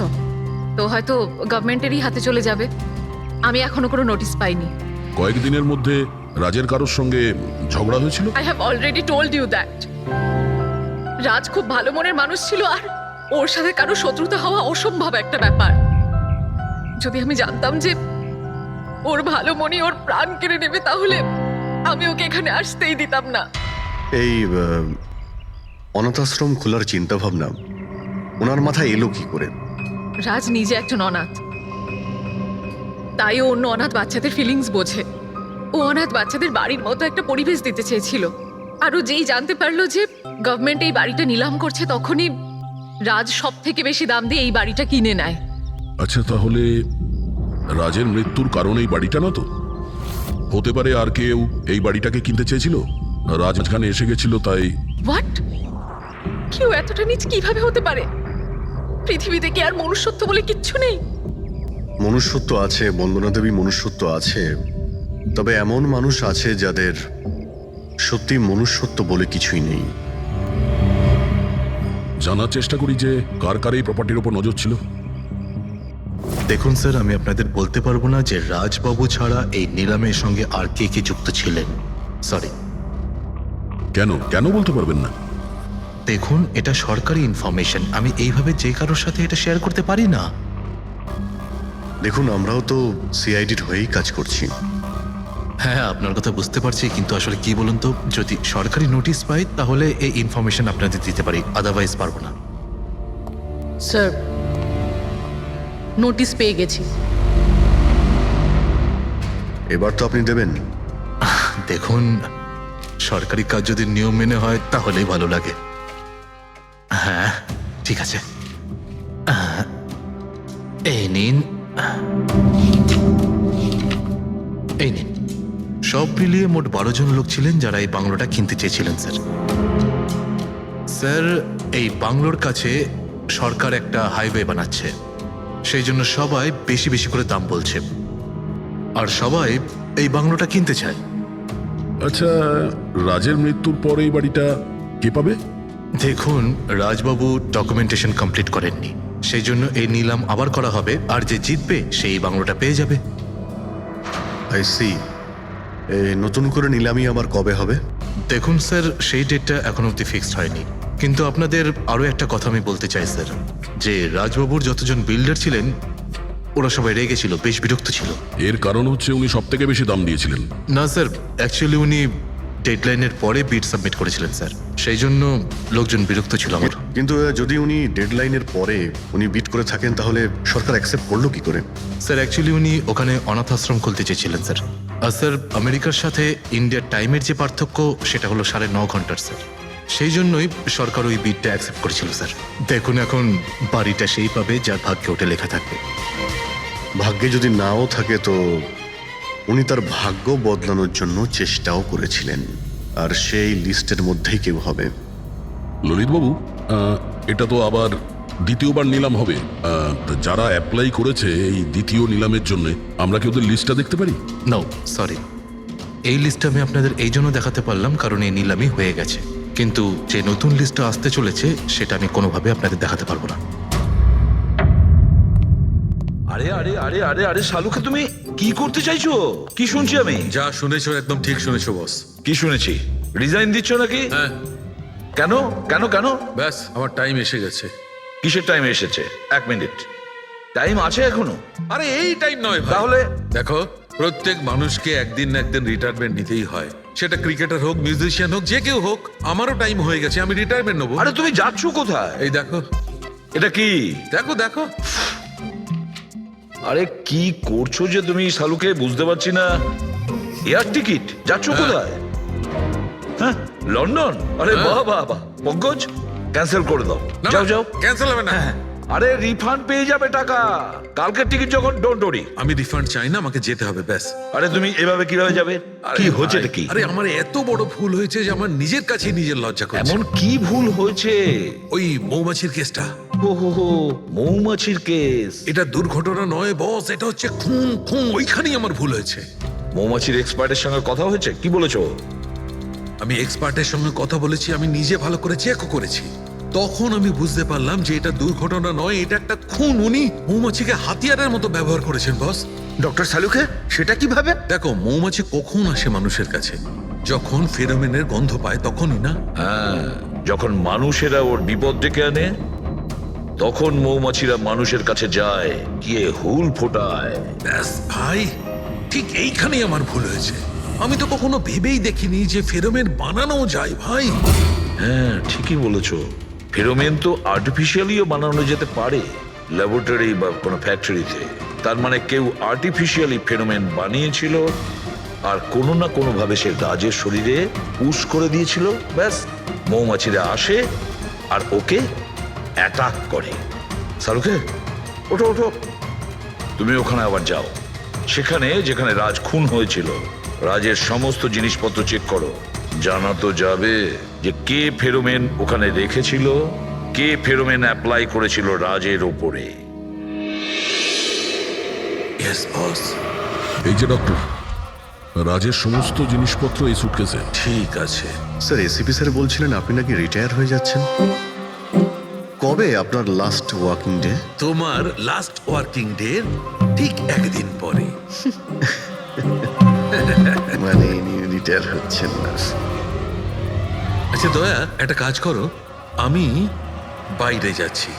তো হয়তো গভর্নমেন্টেরই হাতে চলে যাবে। আমি এখনো কোনো নোটিশ পাইনি। কয়েকদিনের মধ্যে রাজের কারোর সঙ্গে ঝগড়া হয়েছিল? I have already told you that. Raj খুব ভালো মনের মানুষ ছিল, আর ওর সাথে কারো শত্রুতা হওয়া অসম্ভব একটা ব্যাপার। যদি আমি জানতাম যে ওর ভালো মনে ওর প্রাণ কেড়ে নেবে, তাহলে আমি ওকে এখানে আসতেই দিতাম না। এই অনাথাশ্রম খোলার চিন্তা ভাবনা ওনার মাথায় এলো কি করে? রাজ নিজে একজন অনাথ, তাই ও অন্য অনাথ বাচ্চাদের ফিলিংস বোঝে। ও অনাথ বাচ্চাদের বাড়ির মতো একটা পরিবেশ দিতে চেয়েছিল। আর ও যেই জানতে পারলো যে গভর্নমেন্ট এই বাড়িটা নিলাম করছে, তখনই রাজ সব থেকে বেশি দাম দিয়ে এই বাড়িটা কিনে নেয়। আচ্ছা, তাহলে রাজের মৃত্যুর কারণ এই বাড়িটা না তো? হতে পারে আর কেউ এই বাড়িটাকে কিনতে চেয়েছিল, রাজ এখানে এসে গেছিল তাই। হোয়াট? কেউ এতটা নিচ কিভাবে হতে পারে? পৃথিবীতে কি আর মনুষ্যত্ব বলে কিচ্ছু নেই? মনুষ্যত্ব আছে, বন্দনা দেবী, মনুষ্যত্ব আছে। তবে এমন মানুষ আছে যাদের সত্যি মনুষ্যত্ব বলে কিছুই নেই। জানার চেষ্টা করি যে কার কার এই প্রপার্টির উপর নজর ছিল। দেখুন স্যার, আমি আপনাদের বলতে পারবো না যে রাজবাবু ছাড়া এই নিলামের সঙ্গে আর কে কে যুক্ত ছিলেন। সরি। কেন বলতে পারবেন না? দেখুন, এটা সরকারি ইনফরমেশন, আমি এইভাবে যে কারোর সাথে এটা শেয়ার করতে পারি না। দেখুন, আমরাও তো সিআইডির হয়েই কাজ করছি। হ্যাঁ, আপনার কথা বুঝতে পারছি, কিন্তু আসলে কি বলুন তো, যদি সরকারি নোটিশ পাই তাহলে এই ইনফরমেশন আপনাদের দিতে পারি, আদারওয়াইজ পারবো না। স্যার, নোটিশ পেয়ে গেছি। এবার তো আপনি দেবেন। দেখুন, সরকারি কাজ যদি নিয়ম মেনে হয় তাহলেই ভালো লাগে। হ্যাঁ, ঠিক আছে। এই নিন, এই নিন। সব মিলিয়ে মোট 12 জন লোক ছিলেন যারা এই বাংলোটা কিনতে চেয়েছিলেন স্যার। স্যার, এই বাংলোর কাছে সরকার একটা হাইওয়ে বানাচ্ছে, সেই জন্য সবাই বেশি বেশি করে দাম বলছে, আর সবাই এই বাংলোটা কিনতে চায়। আচ্ছা, রাজের মৃত্যুর পর এই বাড়িটা কে পাবে? দেখুন, রাজবাবু ডকুমেন্টেশন কমপ্লিট করেননি, সেই জন্য এই নিলাম আবার করা হবে, আর যে জিতবে সেই বাংলোটা পেয়ে যাবে। I see. নতুন করে নিলামি আবার কবে হবে? দেখুন স্যার, সেই ডেটটা এখনো অব্দি ফিক্সড হয়নি, কিন্তু আপনাদের আরো একটা কথা আমি বলতে চাই স্যার, যে রাজবাবুর যতজন বিল্ডার ছিলেন ওরা সবাই রেগে ছিল, বেশ বিরক্ত ছিল। এর কারণ হচ্ছে উনি সব থেকে বেশি দাম দিয়েছিলেন। না স্যার, অ্যাকচুয়ালি উনি ডেডলাইনের পরে বিড সাবমিট করেছিলেন স্যার, সেই জন্য লোকজন বিরক্ত ছিল আমার। কিন্তু যদি উনি ডেডলাইনের পরে উনি বিট করে থাকেন, তাহলে সরকার অ্যাকসেপ্ট করলো কি করে? স্যার, অ্যাকচুয়ালি উনি ওখানে অনাথ আশ্রম খুলতে চেয়েছিলেন স্যার, স্যার আমেরিকার সাথে ইন্ডিয়ার টাইমের যে পার্থক্য সেটা হলো 9.5 ঘন্টার স্যার। সেই জন্যই সরকার ওই বিডটা অ্যাকসেপ্ট করেছিল স্যার। দেখুন এখন বাড়িটা সেই পাবে যার ভাগ্যে ওটা লেখা থাকবে। ভাগ্যে যদি নাও থাকে তো উনি তার ভাগ্য বদলানোর জন্য চেষ্টাও করেছিলেন, আর সেই লিস্টের মধ্যেই কেউ হবে। ললিতবাবু, এটা তো আবার দ্বিতীয়বার নিলাম হবে। তা যারা অ্যাপ্লাই করেছে এই দ্বিতীয় নিলামের জন্য, আমরা কি ওদের লিস্টটা দেখতে পারি? নো সরি, এই লিস্টটা আমি আপনাদের এই জন্য দেখাতে পারলাম কারণ এই নিলামই হয়ে গেছে, কিন্তু যে নতুন লিস্টটা আসতে চলেছে সেটা আমি কোনোভাবে আপনাদের দেখাতে পারবো না। আরে আরে আরে আরে আরে শালুকে তুমি কি করতে চাইছো? কি শুনছি আমি? যা শুনেছো একদম ঠিক শুনেছো বস। কি শুনেছি? রিজাইন দিচ্ছ নাকি? হ্যাঁ। কেন কেন কেন? ব্যাস আমার টাইম এসে গেছে। কিসের টাইম এসেছে? 1 মিনিট, টাইম আছে এখনো? আরে এই টাইম নয় ভাই। তাহলে দেখো, প্রত্যেক মানুষকে একদিন না একদিন রিটায়ারমেন্ট নিতেই হয়, সেটা ক্রিকেটার হোক, মিউজিশিয়ান হোক, যে কেউ হোক। আমারও টাইম হয়ে গেছে, আমি রিটায়ারমেন্ট নেবো। আরে তুমি যাচ্ছ কোথায়? এই দেখো, এটা কি? দেখো দেখো। আরে কি করছো যে তুমি শালুকে, বুঝতে পারছি না। এয়ার টিকিট, যাচ্ছ কোথায়? হ্যাঁ, লন্ডন? আরে বাহ বাহ বাহ, পঙ্কজ ক্যান্সেল করে দাও, যাও যাও। ক্যান্সেল হবে না। আরে রিফান্ড পেয়ে যাবে টাকা, কালকের টিকিট যখন, ডোন্ট ওরি। আমি রিফান্ড চাই না, আমাকে যেতে হবে ব্যাস। আরে তুমি এভাবে কিভাবে যাবে? কি হচ্ছে ভাই, কি? আরে আমার এত বড় ভুল হয়েছে যে আমার নিজের কাছে নিজের লজ্জা করছে। এমন কি ভুল হয়েছে? ওই মৌমাছির কেসটা। ও হো হো, মৌমাছির কেস। এটা দুর্ঘটনা নয় বস, এটা হচ্ছে খুন। খুন, ওইখানেই আমার ভুল হয়েছে। মৌমাছির এক্সপার্টের সঙ্গে কথা হয়েছে? কি বলেছো? আমি এক্সপার্টের সঙ্গে কথা বলেছি, আমি নিজে ভালো করে চেকও করেছি। তখন আমি বুঝতে পারলাম যে এটা দুর্ঘটনা নয়, এটা একটা খুন। উনি মৌমাছিকে হাতিয়ারের মতো ব্যবহার করেছেন বস। ডক্টর শালুকে, সেটা কিভাবে? দেখো, মৌমাছি কখন আসে মানুষের কাছে? যখন ফেরোমেনের গন্ধ পায় তখনই না? হ্যাঁ, যখন মানুষেরা ওর বিপদ ডেকে আনে তখন মৌমাছিরা মানুষের কাছে যায়, গিয়ে হুল ফোটায়। ব্যাস ভাই, ঠিক এইখানেই আমার ভুল হয়েছে। আমি তো কখনো ভেবেই দেখিনি যে ফেরোমেন বানানো যায় ভাই। হ্যাঁ, ঠিকই বলেছো। ফেরোমেন তো আর্টিফিশিয়ালিও বানানো যেতে পারে, ল্যাবরেটরি বা কোনো ফ্যাক্টরিতে। তার মানে কেউ আর্টিফিশিয়ালি ফেরোমেন বানিয়েছিল, আর কোনো না কোনো ভাবে সে রাজের শরীরে পুশ করে দিয়েছিল। ব্যাস, মৌমাছিরা আসে আর ওকে অ্যাটাক করে। শাহরুখে, ওঠো ওঠো, তুমি ওখানে আবার যাও, সেখানে যেখানে রাজ খুন হয়েছিল রাজের সমস্ত জিনিসপত্র চেক করো। জানা তো যাবে যে কে ফেরোমেন ওখানে রেখেছিল, কে ফেরোমেন অ্যাপ্লাই করেছিল রাজের ওপরে। Yes boss. এই যে ডক্টর, রাজের সমস্ত জিনিসপত্র এই সুটকেসে। ঠিক আছে স্যার, এসিপি স্যার বলছিলেন আপনি নাকি রিটায়ার হয়ে যাচ্ছেন। কবে আপনার লাস্ট ওয়ার্কিং ডে? তোমার লাস্ট ওয়ার্কিং ডে ঠিক একদিন পরে। মানে ইনি রিটায়ার হচ্ছেন না। আচ্ছা দয়া, একটা কাজ করো, আমি বাইরে যাচ্ছি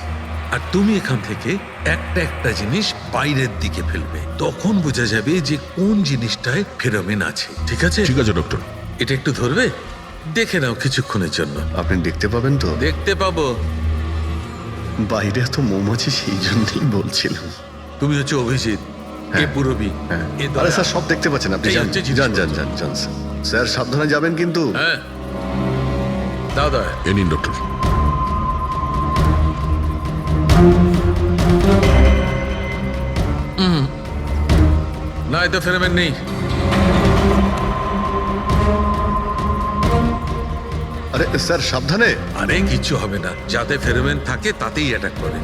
আর তুমি এখান থেকে একটা একটা জিনিস বাইরের দিকে ফেলবে, তখন বোঝা যাবে যে কোন জিনিসটায় ফেরোমেন আছে। ঠিক আছে? ঠিক আছে ডক্টর। এটা একটু ধরবে, দেখে নাও কিছুক্ষণের জন্য। আপনি দেখতে পাবেন তো? দেখতে পাবো। বাইরে তো মৌমাছি, সেই জন্যই বলছিলাম। তুমি হচ্ছে অভিজিৎ, এ পুরবী, এ দয়া। আরে স্যার, সব দেখতে পাচ্ছেন আপনি। এই যান হচ্ছে যান জিনিসপত্র। যান যান যান স্যার। স্যার সাবধানে যাবেন কিন্তু। হ্যাঁ, দাও দয়া। এ নিন ডক্টর। না, এতে ফেরোমেন নেই। আরে স্যার সাবধানে। আরে কিচ্ছু হবে না, যাতে ফেরোমেন থাকে তাতেই অ্যাটাক করে।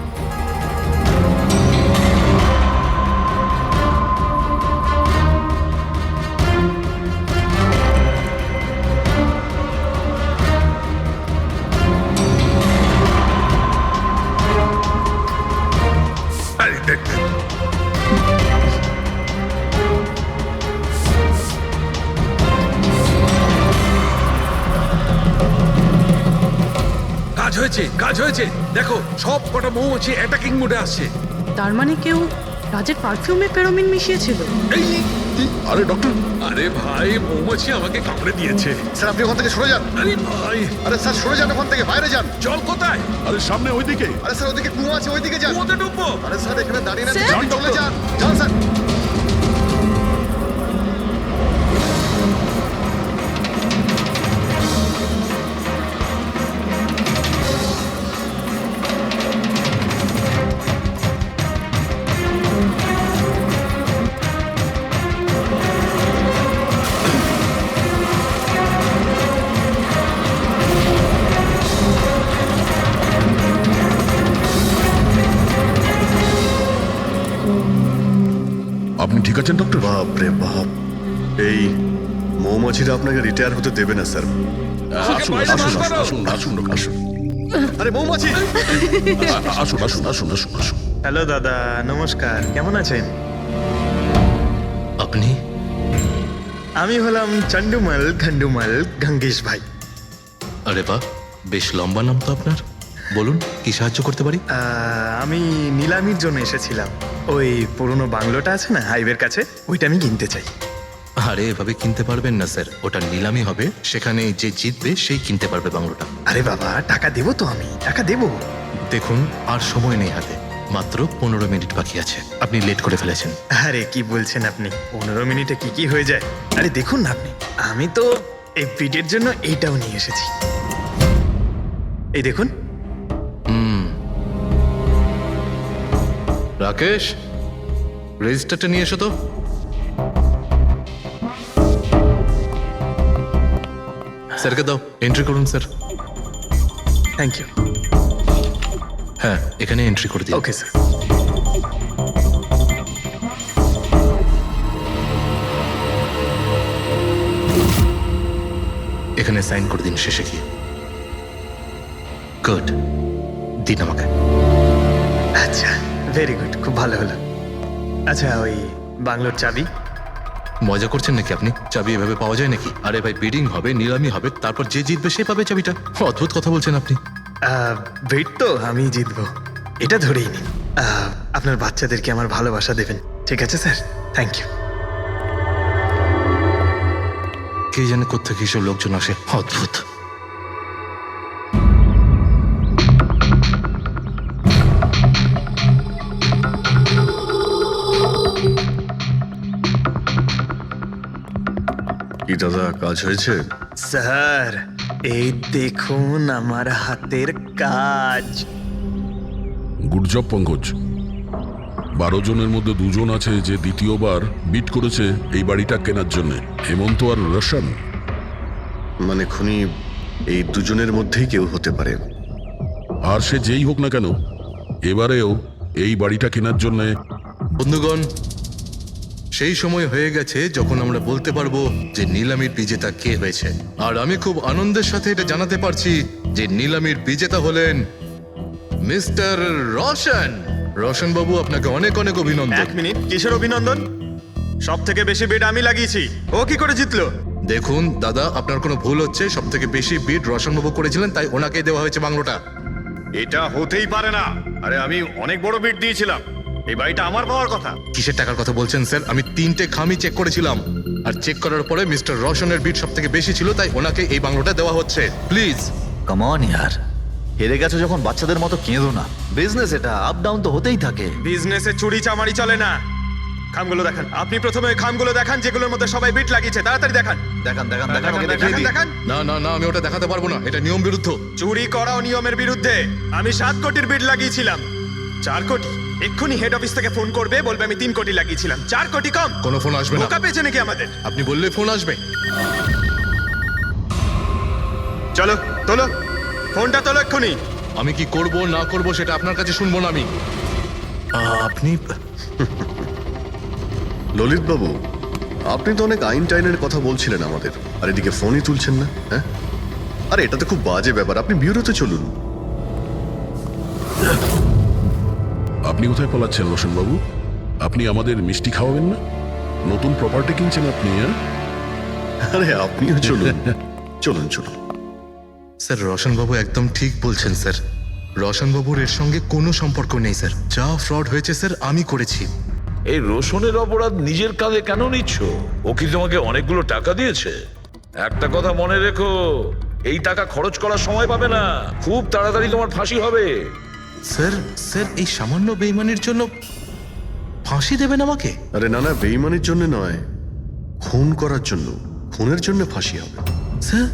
আরে দেখ, কাজ হয়েছে, কাজ হয়েছে। দেখো, সব কটা মৌমাছি অ্যাটাকিং মোডে আসছে। তার মানে কেউ রাজের পারফিউমে ফেরোমিন মিশিয়েছিল। আরে ডক্টর, আরে ভাই, মৌমাছি আমাকে কামড়ে দিয়েছে। স্যার আপনি ওখান থেকে সরে যান। আরে ভাই, আরে স্যার সরে যান ওখান থেকে, বাইরে যান। জল কোথায়? আরে সামনে ওইদিকে। আরে স্যার ওদিকে কুয়ো আছে, ওইদিকে যান। কুয়োতে ডুববো? আরে স্যার এখানে দাঁড়িয়ে না, স্যার? চলে যান। যান স্যার। আছেন ডক্টর? বাপ রে বাপ, এই মৌমাছিরা আপনাকে রিটায়ার হতে দেবে না স্যার। আসুন আসুন আসুন আসুন আসুন আরে মৌমাছি, আসুন আসুন আসুন আসুন আসুন। হ্যালো দাদা, নমস্কার, কেমন আছেন? আপনি? আমি হলাম চন্ডুমাল ঘন্ডুমাল গঙ্গেশ ভাই। আরে বাহ, বেশ লম্বা নাম তো আপনার। বলুন, কি সাহায্য করতে পারি? আমি নিলামির জন্য এসেছিলাম। ওই পুরনো বাংলোটা আছে না হাইওয়ের কাছে, ওইটা আমি কিনতে চাই। আরে এভাবে কিনতে পারবেন না স্যার, ওটা নিলামি হবে, সেখানে যে জিতবে সেই কিনতে পারবে বাংলোটা। আরে বাবা, টাকা দেবো তো, আমি টাকা দেবো। দেখুন, আর সময় নেই হাতে, মাত্র 15 মিনিট বাকি আছে। আপনি লেট করে ফেলেছেন। আরে কি বলছেন আপনি, 15 মিনিটে কি কি হয়ে যায়? আরে দেখুন না আপনি, আমি তো এই বিটের জন্য এইটাও নিয়ে এসেছি। এই দেখুন। রাকেশ, রেজিস্টারটা নিয়ে এসো তো। স্যারকে দাও, এন্ট্রি করুন স্যার। Thank you. হ্যাঁ, এখানে এন্ট্রি করে দিন। Okay sir. এখানে সাইন করে দিন শেষে গিয়ে। গুড, দিন আমাকে। আচ্ছা, ভেরি গুড, খুব ভালো হলো। আচ্ছা, ওই বাংলোর চাবি? মজা করছেন নাকি আপনি? চাবি এভাবে পাওয়া যায় নাকি? আরে ভাই, বিডিং হবে, নিলামি হবে, তারপর যে জিতবে সে পাবে চাবিটা। অদ্ভুত কথা বলছেন আপনি। ভেট তো আমি জিতবো, এটা ধরেই নিন। আপনার বাচ্চাদেরকে আমার ভালোবাসা দেবেন, ঠিক আছে স্যার? Thank you. কে জানে কোত্থেকে এসব লোকজন আসে, অদ্ভুত। কি দাদা, কাজ হয়েছে? স্যার, এই দেখুন আমার হাতের কাজ। Good job Pankaj. 12 জনের মধ্যে 2 জন আছে যে দ্বিতীয়বার বিট করেছে এই বাড়িটা কেনার জন্য, হেমন্ত আর রোশন। মানে খুনি এই দুজনের মধ্যেই কেউ হতে পারে। আর সে যেই হোক না কেন, এবারেও এই বাড়িটা কেনার জন্য। বন্ধুগণ, সেই সময় হয়ে গেছে যখন আমরা বলতে পারবো যে নিলামির বিজেতা কে হয়েছে। আর আমি খুব আনন্দের সাথে এটা জানাতে পারছি যে নিলামির বিজেতা হলেন মিস্টার রোশন। রোশন বাবু, আপনাকে অনেক অনেক অভিনন্দন। 1 মিনিট, কিসের অভিনন্দন? সব থেকে বেশি বিড আমি লাগিয়েছি, ও কি করে জিতলো? দেখুন দাদা, আপনার কোনো ভুল হচ্ছে। সব থেকে বেশি বিড রোশন বাবু করেছিলেন, তাই ওনাকেই দেওয়া হয়েছে বাংলোটা। এটা হতেই পারে না। আরে আমি অনেক বড় বিট দিয়েছিলাম, এই বাড়িটা আমার পাওয়ার কথা। কিসের টাকার কথা বলছেন স্যার? আমি 3টে খামি চেক করেছিলাম, আর চেক করার পরে মিস্টার রোশনের বিড সব থেকে বেশি ছিল, তাই ওনাকে এই বাংলোটা দেওয়া হচ্ছে। প্লিজ কাম অন ইয়ার, হেরে গেছো যখন বাচ্চাদের মতো কেঁদো না। বিজনেস এটা, আপ ডাউন তো হতেই থাকে। বিজনেসে চুরি চামারি চলে না। খামগুলো দেখান, আপনি প্রথমে ওই খামগুলো দেখান যেগুলোর মধ্যে সবাই বিট লাগিয়েছে। তাড়াতাড়ি দেখান। দেখান দেখান দেখান, দেখান, ওকে দেখিয়ে দেখান, দিই। দেখান। না না না, আমি ওটা দেখাতে পারবো না, এটা নিয়ম বিরুদ্ধ। চুরি করাও নিয়মের বিরুদ্ধে। আমি 7 কোটির বিট লাগিয়েছিলাম। 4 কোটি। এক্ষুনি হেড অফিস থেকে ফোন করবে, বলবে আমি 3 কোটি লাগিয়েছিলাম। 4 কোটি কম। কোনো ফোন আসবে না। বোকা পেয়েছে নাকি আমাদের? আপনি বললে ফোন আসবে। চলো তোলো, ফোনটা তোলো এক্ষুনি। আমি কি করব না করব সেটা আপনার কাছে শুনবো না আমি। আপনি ললিত বাবু, আপনি তো অনেক আইন টাইনের কথা বলছিলেন আমাদের, আর এদিকে ফোনই তুলছেন না। হ্যাঁ, আরে এটা তো খুব বাজে ব্যাপার। আপনি ব্যুরোতে চলুন। আপনি কোথায় পালাচ্ছেন রোশন বাবু? আপনি আমাদের মিষ্টি খাওয়াবেন না? নতুন প্রপার্টি কিনছেন আপনি? হ্যাঁ, আরে আপনিও চলুন। চলুন চলুন। স্যার, রোশন বাবু একদম ঠিক বলছেন স্যার। রোশন বাবুর এর সঙ্গে কোনো সম্পর্ক নেই স্যার। যা ফ্রড হয়েছে স্যার আমি করেছি। এই রোশনের অপরাধ নিজের কাঁধে কেন নিচ্ছ? ও কি তোমাকে অনেকগুলো টাকা দিয়েছে? একটা কথা মনে রেখো, এই টাকা খরচ করার সময় পাবে না। খুব তাড়াতাড়ি তোমার ফাঁসি হবে। স্যার, স্যার এই সামান্য বেইমানির জন্য ফাঁসি দেবেন আমাকে? আরে না না, বেইমানির জন্য নয়, খুন করার জন্য। খুনের জন্য ফাঁসি হবে। স্যার,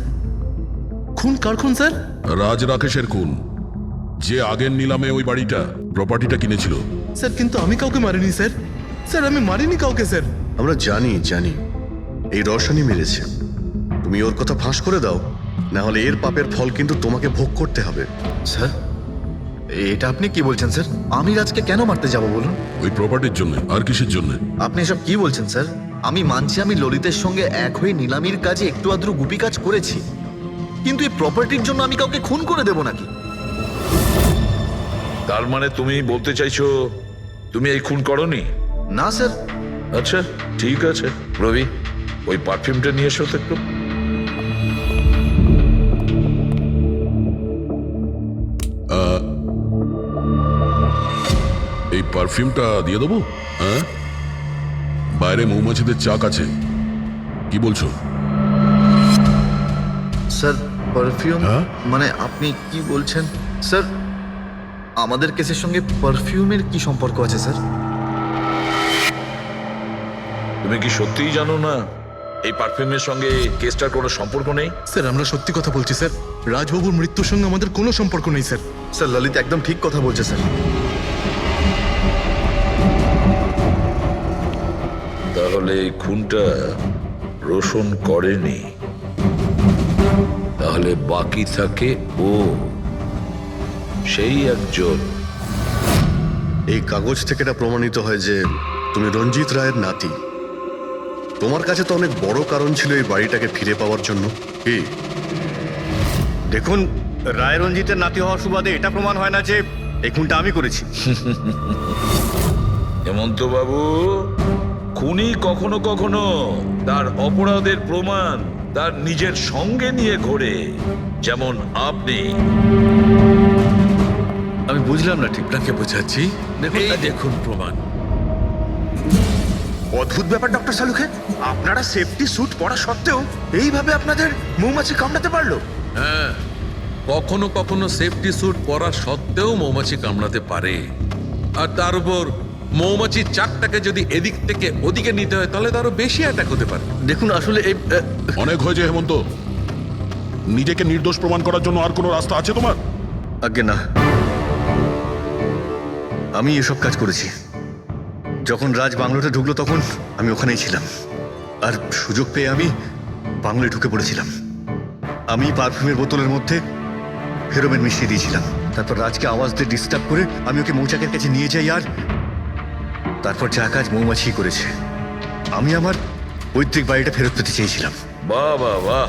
খুন কার খুন স্যার? রাজ রাকেশের খুন, যে আগের নিলামে ওই বাড়িটা প্রপার্টিটা কিনেছিল। স্যার, কিন্তু আমি কাউকে মারিনি স্যার। স্যার, আমি মারিনি কাউকে স্যার। আমরা জানি জানি, এই রসানি মেরেছে। তুমি ওর কথা ফাঁস করে দাও, না হলে এর পাপের ফল কিন্তু তোমাকে ভোগ করতে হবে। স্যার, এটা আপনি কি বলছেন স্যার? আমি রাজকে কেন মারতে যাব বলুন? ওই প্রপার্টির জন্য, আর কিসের জন্য? আপনি এসব কি বলছেন স্যার? আমি মানছি আমি ললিতের সঙ্গে এক হয়ে নিলামির কাজে একটু আদ্র গুপি কাজ করেছি, কিন্তু এই প্রপার্টির জন্য আমি কাউকে খুন করে দেব নাকি? তার মানে তুমি বলতে চাইছো তুমি এই খুন করনি? না স্যার। আচ্ছা ঠিক আছে, রবি ওই পারফিউমটা নিয়ে এসো তো একটু। এই পারফিউমটা দিয়ে দেবো? হ্যাঁ, বাইরে মৌমাছিদের চাক আছে, কি বলছো? স্যার পারফিউম হ্যাঁ? মানে আপনি কি বলছেন স্যার? আমাদের কেসের সঙ্গে পারফিউমের কি সম্পর্ক আছে স্যার? তুমি কি সত্যিই জানো না এই পারফিউমের সঙ্গে কেসটার কোনো সম্পর্ক নেই? স্যার আমরা সত্যি কথা বলছি স্যার, রাজবাবুর মৃত্যুর সঙ্গে আমাদের কোনো সম্পর্ক নেই স্যার। স্যার ললিত একদম ঠিক কথা বলছে স্যার। তাহলে এই খুনটা রোশন করেনি, তাহলে বাকি থাকে ও, সেই একজন। এই কাগজ থেকে এটা প্রমাণিত হয় যে তুমি রঞ্জিত রায়ের নাতি। তোমার কাছে তো অনেক বড় কারণ ছিল এই বাড়িটাকে ফিরে পাওয়ার জন্য। কি দেখুন, রায় রঞ্জিতের নাতি হওয়ার সুবাদে এটা প্রমাণ হয় না যে এই খুনটা আমি করেছি। হেমন্ত বাবু, খুনি কখনো কখনো তার অপরাধের প্রমাণ তার নিজের সঙ্গে নিয়ে ঘোরে, যেমন আপনি। আমি বুঝলাম না ঠিক। আপনাকে বোঝাচ্ছি, এই দেখুন প্রমাণ। অদ্ভুত ব্যাপার ডক্টর সালুখে, আপনারা সেফটি স্যুট পরা সত্ত্বেও এইভাবে আপনাদের মৌমাছি কামড়াতে পারলো? হ্যাঁ, কখনো কখনো সেফটি স্যুট পরা সত্ত্বেও মৌমাছি কামড়াতে পারে। আর তার উপর মৌমাছির চাকটাকে যদি এদিক থেকে ওদিকে নিতে হয় তাহলে তারও বেশি অ্যাটাক হতে পারে। দেখুন আসলে এই অনেক হয়েছে হেমন্ত, নিজেকে নির্দোষ প্রমাণ করার জন্য আর কোনো রাস্তা আছে তোমার? আজ্ঞে না, আমি এসব কাজ করেছি। যখন রাজ বাংলোতে ঢুকলো তখন আমি ওখানেই ছিলাম, আর সুযোগ পেয়ে আমি বাংলোয় ঢুকে পড়েছিলাম। আমি পারফিউমের বোতলের মধ্যে ফেরোমেন মিশিয়ে দিয়েছিলাম। তারপর রাজকে আওয়াজ দিয়ে ডিস্টার্ব করে আমি ওকে মৌচাকের কাছে নিয়ে যাই, আর তারপর যা কাজ মৌমাছি করেছে। আমি আমার পৈতৃক বাড়িটা ফেরত পেতে চেয়েছিলাম। বাহ বাহ বাহ,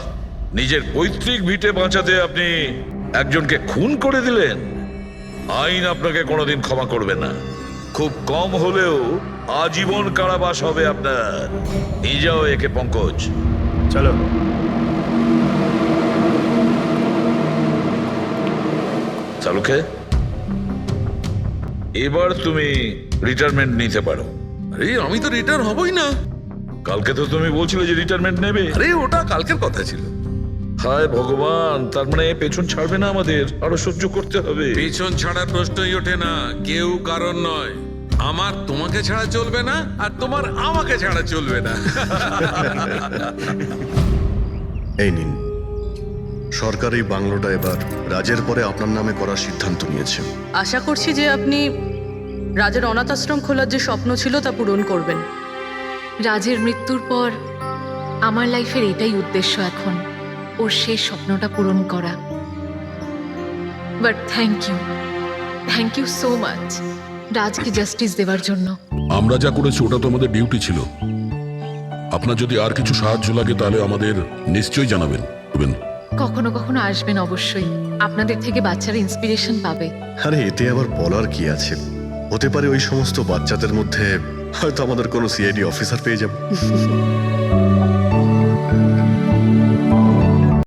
নিজের পৈতৃক ভিটে বাঁচাতে আপনি একজনকে খুন করে দিলেন। আইন আপনাকে কোনোদিন ক্ষমা করবে না। খুব কম হলেও আজীবন কারাবাস হবে আপনার। নিয়ে যাও একে পঙ্কজ। চলো। চালুকে, এবার তুমি রিটায়ারমেন্ট নিতে পারো। আরে আমি তো রিটার্ন হবই না। কালকে তো তুমি বলছিলে যে রিটায়ারমেন্ট নেবে। আরে ওটা কালকের কথা ছিল। হায় ভগবান, তার মানে পেছন ছাড়বে না, আমাদের আরো সহ্য করতে হবে। পেছন ছাড়ার প্রশ্নই ওঠে না, কেউ কারণ নয়। আমার তোমাকে ছাড়া চলবে না, আর তোমার আমাকে ছাড়া চলবে না। এই নিন, সরকার এই বাংলোটা এবার রাজের পরে আপনার নামে করার সিদ্ধান্ত নিয়েছে। আশা করছি যে আপনি রাজের অনাথ আশ্রম খোলার যে স্বপ্ন ছিল তা পূরণ করবেন। রাজের মৃত্যুর পর আমার লাইফের এটাই উদ্দেশ্য এখন, ওর শেষ স্বপ্নটা পূরণ করা। But thank you so much রাজকে জাস্টিস দেওয়ার জন্য। আমরা যা করেছি ওটা তো আমাদের ডিউটি ছিল। আপনার যদি আর কিছু সাহায্য লাগে তাহলে আমাদের নিশ্চয়ই জানাবেন। কখনো কখনো আসবেন অবশ্যই, আপনাদের থেকে বাচ্চারা ইন্সপিরেশন পাবে। আরে এতে আবার বলার কি আছে? হতে পারে ওই সমস্ত বাচ্চাদের মধ্যে হয়তো আমাদের কোনো সিআইডি অফিসার পেয়ে যাব।